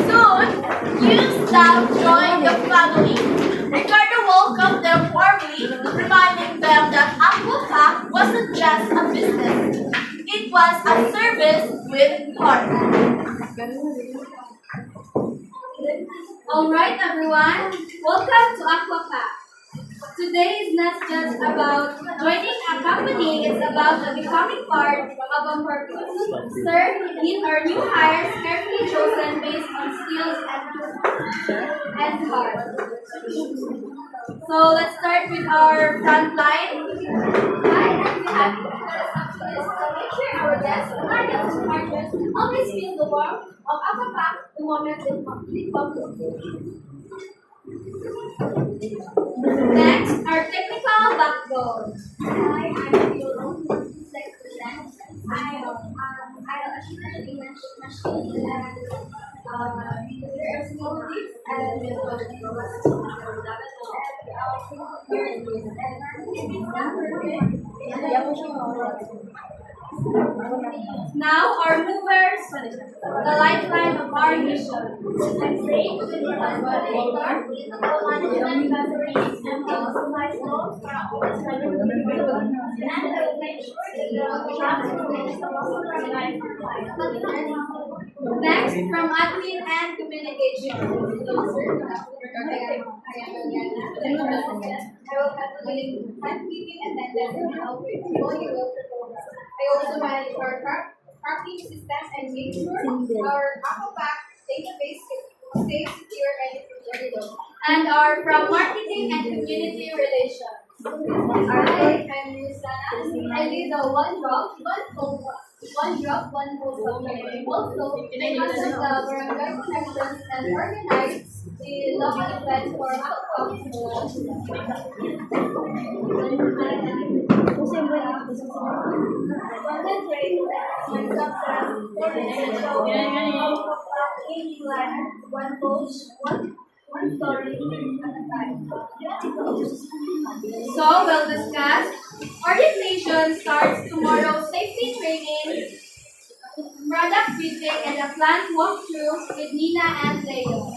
Soon, new staff joined the family. Ricardo welcomed them warmly, reminding them that Aquapac wasn't just a business. It was a service with heart. Alright everyone, welcome to Aquapac. Today is not just about joining a company, it's about becoming part of a purpose. Sir, these are new hires carefully chosen based on skills and heart. So let's start with our front line. Hi, I'm happy to so make sure our guests, guardians, and partners always feel the warmth of Aquapac the moment they complete. Next, our technical backbone. Hi, I'm Yolo, Secretary. I assure the machine and there are small leaks and now our movers, the lifeline of our mission. I'm safe with the management batteries and supplies loans for our and I will make sure that the transportation next, from admin and communication. I will calculate timekeeping and then help with all your local programs. I also manage our tracking system and make sure our Aquapac database stays secure and reliable. And our from marketing and community relations. Hi, I'm Rusana. I lead the One Drop, One Focus One drop, one post campaign. Also, they master the barangay connections and organize a lobbying event for one post, one story at a time. So, well discussed. Orientation starts tomorrow. Safety training, product briefing, and a planned walkthrough with Nina and Leo.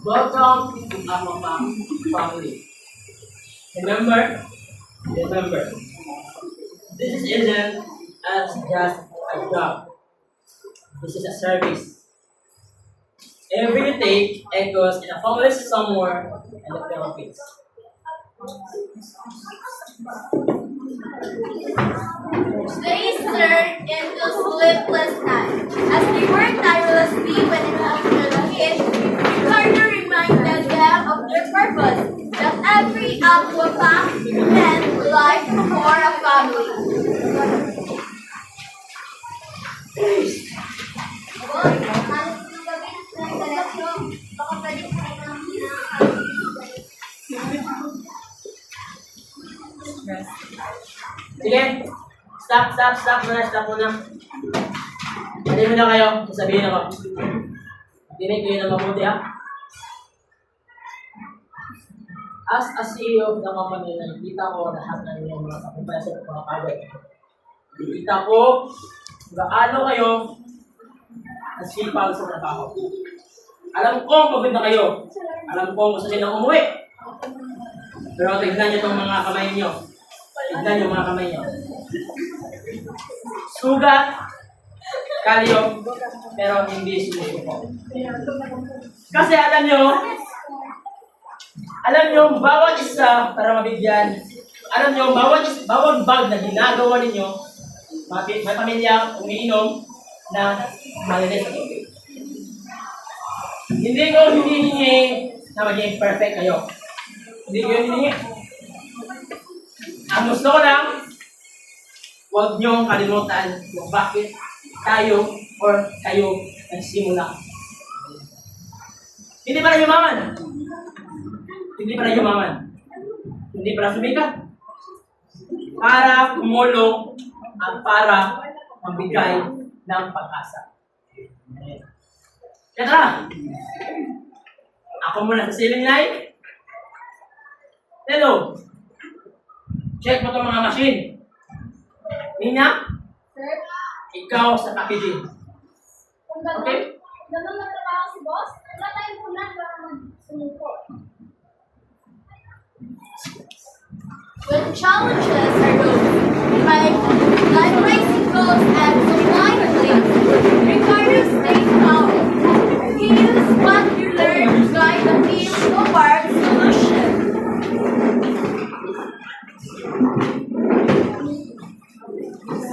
Welcome to Mama family. Remember, this isn't as just a job. This is a service. Every you take echoes in a family somewhere in the Philippines. Days turned into sleepless nights. As they worked tirelessly when it comes to the hit, Ricardo reminded them of their purpose, that every aqua pack meant life for a family. Sige, stop muna. Pwede mo na kayo, sasabihin ako. Dinig kayo na mabuti ha. As a CEO of the company, nakikita ko lahat ng inyong mga sacrifices at mga pagod. Nakikita ko gaano kayo nasipag sa trabaho. Alam ko pagod na kayo. Alam ko gusto nilang umuwi. Pero tignan niyo itong mga kamay niyo. Tignan niyo mga kamay niyo. Sugat, kalyo, pero hindi sumusuko. Kasi alam niyo, bawat isa para mabigyan, alam niyo, bawat bag na ginagawa ninyo, may pamilya umiinom na malinis na tubig. Hindi ko hinihingi na maging perfect kayo. Hindi ko hinihingi. Ang gusto ko lang, huwag niyong kalimutan kung bakit tayo or kayo nagsimula. Hindi para yumaman. Hindi para sumikat. Para kumulong at para magbigay ng pag-asa. Kaya tara! Ako muna sa ceiling light. Hello! Check mo itong mga machine. Nina, Sir, ikaw sa packaging. kung gano'n, Okay? gano'n nagtrabaho si boss, wala tayong punan para magsumuko. When challenges arose, like rising costs and supply delays, Ricardo stayed calm. He used what he learned to guide the team toward solutions.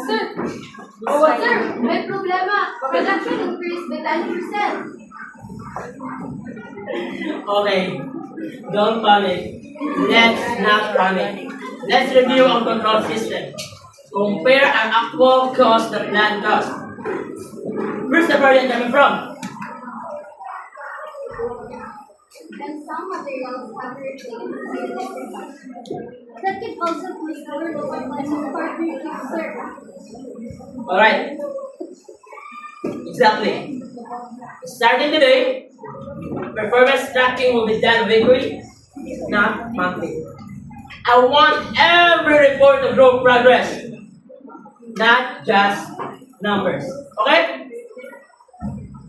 Sir, may problema. Production increased by 10%. Okay. Don't panic. Let's not panic. Let's review our control system. Compare our actual cost to planned cost. Where's the burden coming from? And some materials have retained that can also push our lower limit partnership, sir. Alright. Exactly. Starting today, performance tracking will be done weekly, not monthly. I want every report to grow progress, not just numbers. Okay?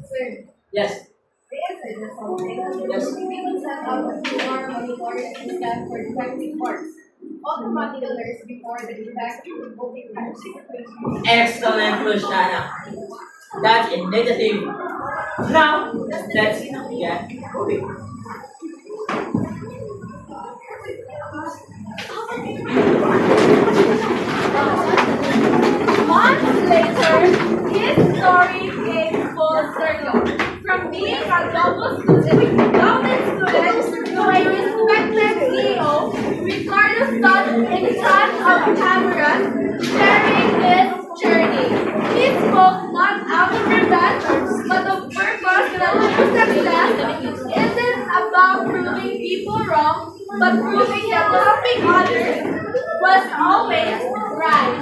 Sir, Yes. Yes. we will set up a more monitoring system for defect reports. Automatic alerts before the defect will be patched. Excellent, Luciana. That's indicative. Now, let's get moving. Months later, his story came full circle. From being a double student to a respected CEO, Ricardo stood in Cameron, sharing his journey. He spoke not out of revenge, but of purpose that true success isn't about proving people wrong, but proving that helping others was always right.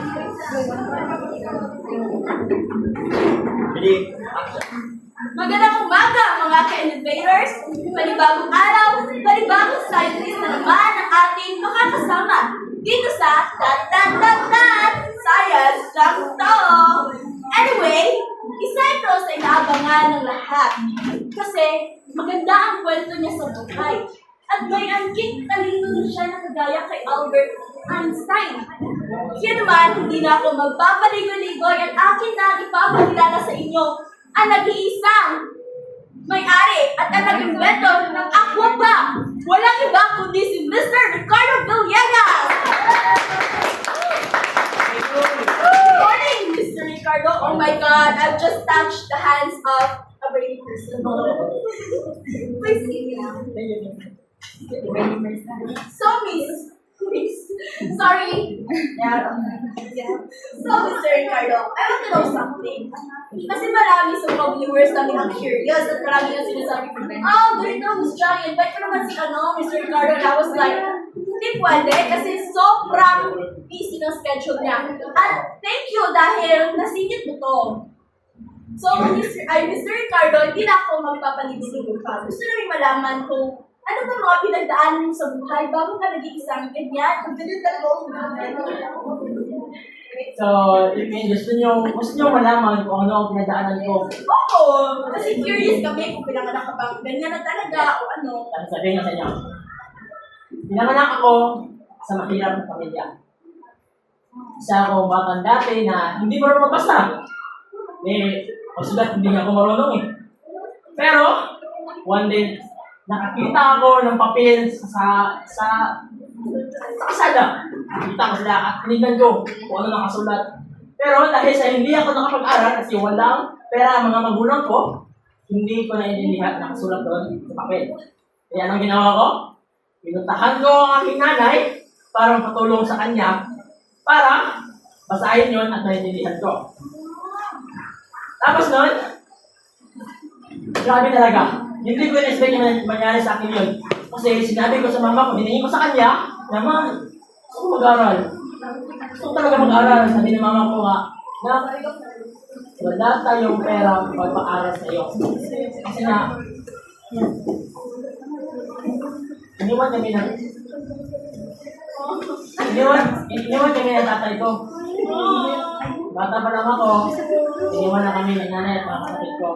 Ready? Action. Magandang umaga mga ka-innovators! Panibagong araw, panibagong scientist na naman ang ating makakasama dito sa Science Junk Talk! Anyway, isa ito sa inaabangan ng lahat kasi maganda ang kwento niya sa buhay at may angking talino din siya na kagaya kay Albert Einstein. Kaya naman, hindi na ako magpapaligoy-ligoy at akin na ipapakilala sa inyo ang nag-iisang may-ari at ang nag-invento ng Aquaba. Walang iba kundi si Mr. Ricardo Villegas! Good morning, Mr. Ricardo. Oh my God, I've just touched the hands of a brave person. Please see me now. So, sorry. So, Mr. Ricardo, I want to know something. Kasi marami sa mga viewers namin ang curious at marami ang sinasabi ko, ganito, Miss Johnny, invite ko naman si Mr. Ricardo. And I was like, hindi pwede kasi sobrang busy ng schedule niya. At thank you dahil nasingit mo to. So, Mr. Ricardo, hindi na ako magpapaligoy pa. Gusto namin malaman kung ano ba mga pinagdaanan mo sa buhay bago ka naging isang ganyan? Ang ganyan talaga ako So, if gusto nyo malaman kung ano ang pinagdaanan ko. Oo! Kasi curious kami kung pinanganak ka bang ganyan na talaga o ano. Sabihin ko sa inyo. Pinanganak ako sa mahirap na pamilya. Isa ako batang dati na hindi marunong magbasa. Pagsulat hindi nga ako marunong eh. Pero, one day, nakakita ako ng papel sa kasada. Nakita ko sila at tinignan ko kung ano nakasulat. Pero dahil sa hindi ako nakapag-aral kasi walang pera ang mga magulang ko, hindi ko naiintindihan na nakasulat doon sa papel. Kaya anong ginawa ko? Pinuntahan ko ang aking nanay para patulong sa kanya para basahin yon at naiintindihan ko. Tapos nun, grabe talaga. Hindi ko in-expect yung mangyari sa akin yun. Kasi sinabi ko sa mama ko, hiningin ko sa kanya, naman, gusto ko mag-aral. Gusto ko talaga mag-aral. Sabi ni mama ko nga, na wala tayong pera pagpa-aral sa iyo. Kasi na, iniwan kami ng tatay ko. Bata pa lang ako, iniwan na kami ng nanay at mga kapatid ko.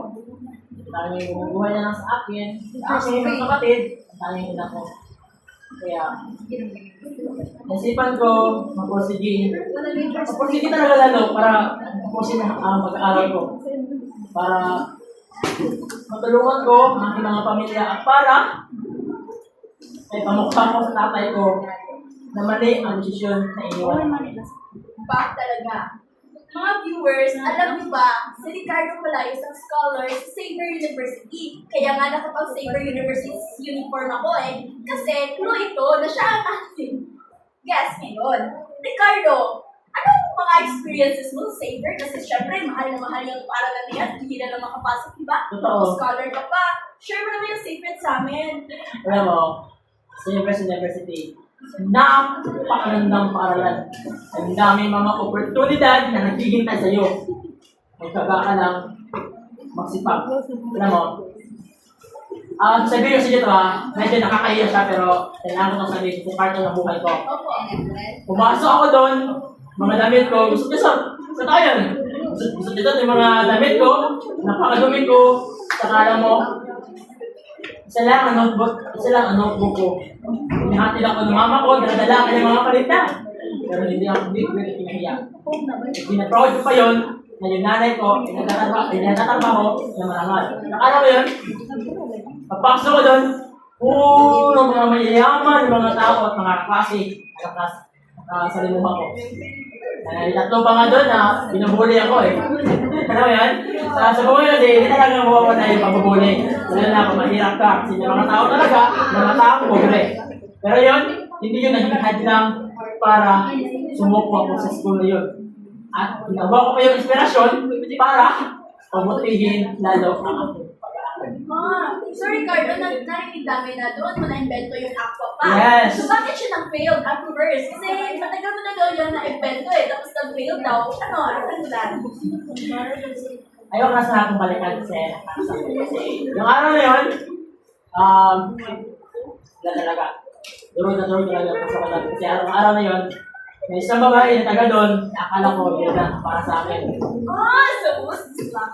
Tanging bumubuhay na lang sa akin. Kasi yung kapatid, tanging ina ko. Kaya, nasipan ko mag-proceed. Mag-proceed talaga lalo para mag-proceed ang pag-aaral ko. Para matulungan ko ang aking mga pamilya at para ay pamukha ko sa tatay ko na mali ang desisyon na iniwan. Back talaga. Mga viewers, alam niyo ba, si Ricardo pala isang scholar sa Xavier University. Kaya nga nakapag-Xavier University uniform ako kasi clue ito na siya ang ating guest ngayon. Ricardo, anong mga experiences mo sa Xavier? Kasi syempre, mahal na mahal yung paaralan na yan. Hindi na lang makapasok, diba? Totoo. Scholar ka pa. Share mo naman yung secret sa amin. Alam mo, sa University, napakagandang paaralan. Ang daming mga oportunidad na naghihintay sa iyo. Magtaga ka lang, magsipag. Alam mo, sabihin ko sa dito medyo nakakahiya siya pero kailangan ko nang sabihin kasi part ng buhay ko. Opo. Pumasok ako doon, mga damit ko, gusto tayo yan. Gusto dito yung mga damit ko, napakadumi ko, saka alam mo, isa lang ang notebook ko. Hinahati lang ko ng mama ko, dinadala ka ng mga palita. Pero hindi ako pinahiya. Pinaproud ko pa yun, na yung nanay ko, pinatatrabaho na marangal. Nakala mo yun? Pagpasok ko doon, puro mga mayayaman, mga tao at mga klase, sa limuha ko. Tatlo pa nga doon na binubuli ako Ano yan? Sa buhay na hindi talaga mawawala yung pabubuli. Wala na ako, mahirap ka. Kasi yung mga tao talaga, mga tao pobre. Pero yun, hindi yun naging hadlang para sumuko ako sa school na yun. At ginawa ko pa yung inspirasyon para pabutihin lalo ang aking pag-aaral. So Ricardo, narinig namin na doon mo na-invento yung aqua pa. Yes. So bakit siya nang-failed at first? Kasi matagal yun na-invento tapos nang-failed daw. Ano lang? Ayaw nga sa akong balikan kasi yung araw na yun, wala talaga. Durog talaga kasi araw na yun, may isang babae na taga doon, akala ko yun lang para sa akin. So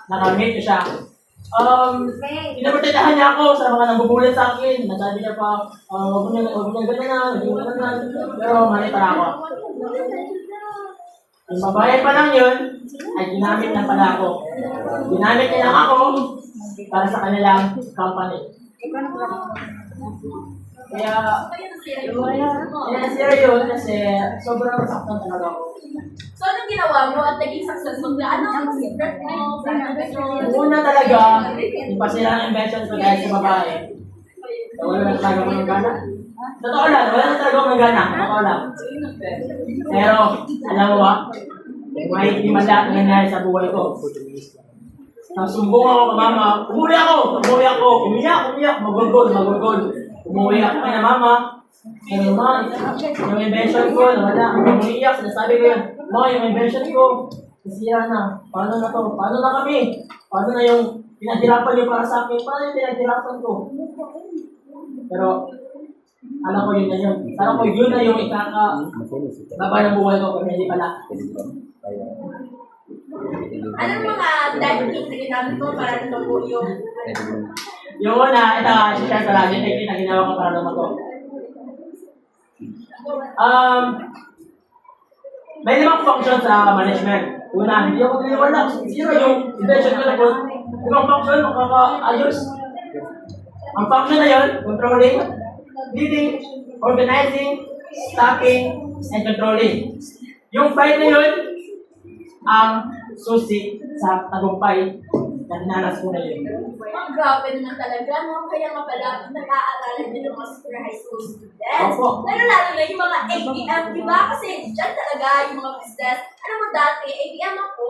Nakamit ko siya. Inapertitahan niya ako sa mga nambubulit sa akin. Nasabi niya pa, huwag mo nang ganyan na. Pero mali para ako. Yung babae pa lang yun, ay ginamit na pala ako. Ginamit niya lang ako para sa kanilang company. Kaya nasira yun kasi sobrang saktan talaga ako. So, anong ginawa mo at naging successful ka? Ano ang secret mo? Una talaga, ipasira ang invention ko dahil sa babae. Wala na talaga ako ng gana. Totoo lang, wala na talaga ako ng gana. Totoo lang. Pero, alam mo ba, may hindi man lahat nangyayari sa buhay ko. Nasumbong ako kay mama, umuwi ako, umiyak, magulgol. Umuwi ako kay mama. Pero ma, yung invention ko, nawala. Umiiyak, sinasabi ko yun. Ma, yung invention ko, nasira na. Paano na to? Paano na kami? Paano na yung pinaghirapan niyo para sa akin? Paano yung pinaghirapan ko? Pero, alam ko yun na yun. Alam ko yun na yung baba ng buhay ko, pero hindi pala. Anong mga technique na ginamit mo para nabago yung Yung una, ito, share ko lang, yung technique na ginawa ko para lumago. May limang function sa management. Una, hindi ako niliwala. Zero yung invention ko na po. Limang function, makakaayos. Ang function na yun, controlling, leading, organizing, stopping, and controlling. Yung 5 na yun, ang susi sa tagumpay na dinanas ko na yun. Ang grabe naman talaga, no? Kaya nga pala, nag-aaralan din ng mga super high school students. Opo. Lalo na yung mga ABM, di ba? Kasi dyan talaga yung mga business. Alam mo dati, ABM ako.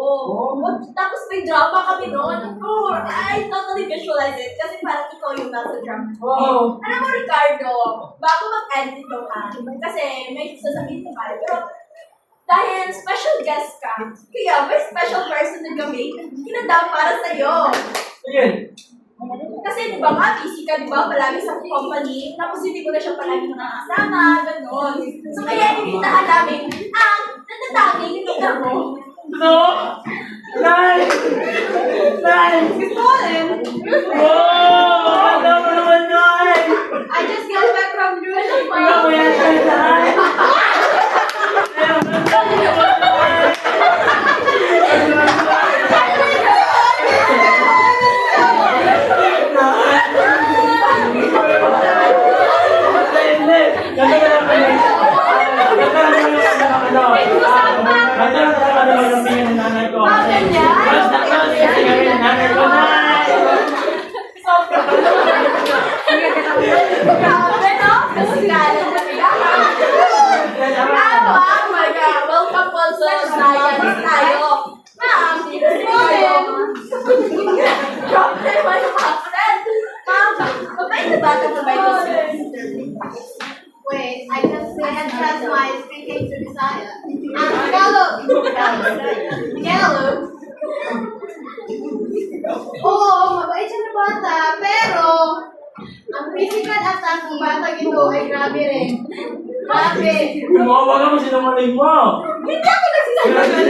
Tapos may drama kami noon. Oh, I totally visualize it. Kasi parang ikaw yung nasa drama. Wow. Alam mo, Ricardo, bago mag-end ito ka, kasi may sasabihin ko pa, pero dahil special guest ka, kaya may special person na kami, kinandang para sa'yo. Ayun. Kasi di ba nga, busy ka, di ba, palagi sa company, tapos hindi ko na siya palagi nakakasama, gano'n. So kaya inimitahan namin ang natatanging inimita mo. No! Nice! Nice! Wow! Ano mo naman, nice! I just got back from Jerusalem. Ikaw mo yan, nice! Grabe, no? Kasi galing na nila. Oh my God. Welcome po sa science tayo. Ma'am, dito si tayo. Grabe, may accent. Ma'am, mabait na bata mo ba ito? Wait, I had trust my speaking to Bisaya. Tagalog! Tagalog! Oo, mabait siya na bata, pero ang physical attack ng bata ito ay grabe rin. Grabe! Gumawa ka mo sinungaling mo! Hindi ako nagsisabi!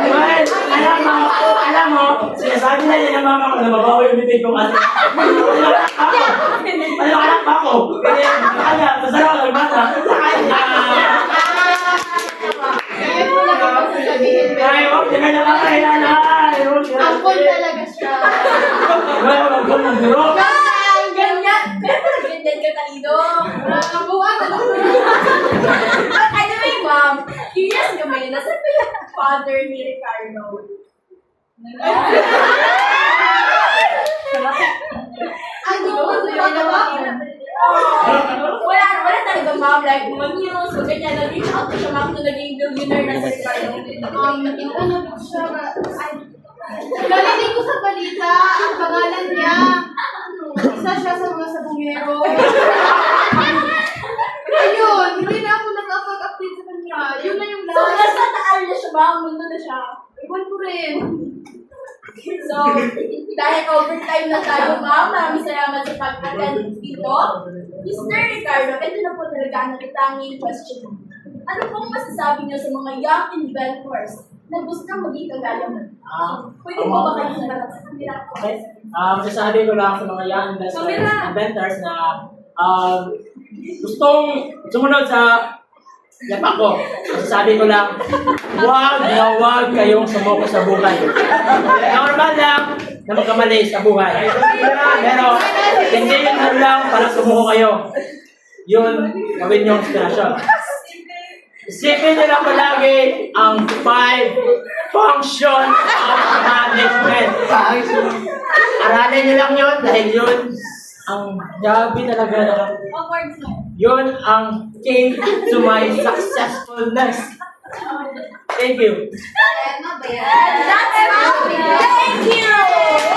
Well, alam mo, sinasabi na niya ng mama ko na mabaho yung bibig ko kasi anak pa ako. Kasi kaya, masarap ako nagbasa. Sa kanya. Kaya mo lang ako sasabihin. Ay, huwag ka na makailanay. Ampon talaga siya. Huwag ka ng biro. Ganyan. Pero ganyan ka talino. Buwan na lang. But anyway, ma'am, curious kami, nasan ba yung father ni Ricardo? Wala ba? Wala talaga, ma'am. Like, mga news, o ganyan, nag-reach out ko siya, ma'am, nung naging billionaire na si Ricardo. Nakita na po siya. Narinig ko sa balita, ang pangalan niya. Isa siya sa mga sabungero. Ayun, hindi na ako nakapag-update sa kanya. Yun na yung So, lahat. nasa taal na siya, ma'am, mundo na siya. Iwan ko rin. So, dahil overtime na tayo, ma'am, maraming salamat sa pag-attend dito. Mr. Ricardo, ito na po talaga ang natatanging question. Ano pong masasabi niyo sa mga young inventors na gustong maging kagaya mo? Pwede po ba kayo sumagot sa kanila? Okay. Masasabi ko lang sa mga young inventors na gustong sumunod sa yapak ko. Masasabi ko lang, huwag kayong sumuko sa buhay. Normal lang na magkamali sa buhay. Pero hindi yun lang para sumuko kayo. Yun, gawin yung inspirasyon. Isipin nyo lang palagi ang 5 function of management. Aralin nyo lang yun dahil yun ang gabi talaga na Awards mo. yun ang key to my successfulness. Thank you. That's it. Thank you!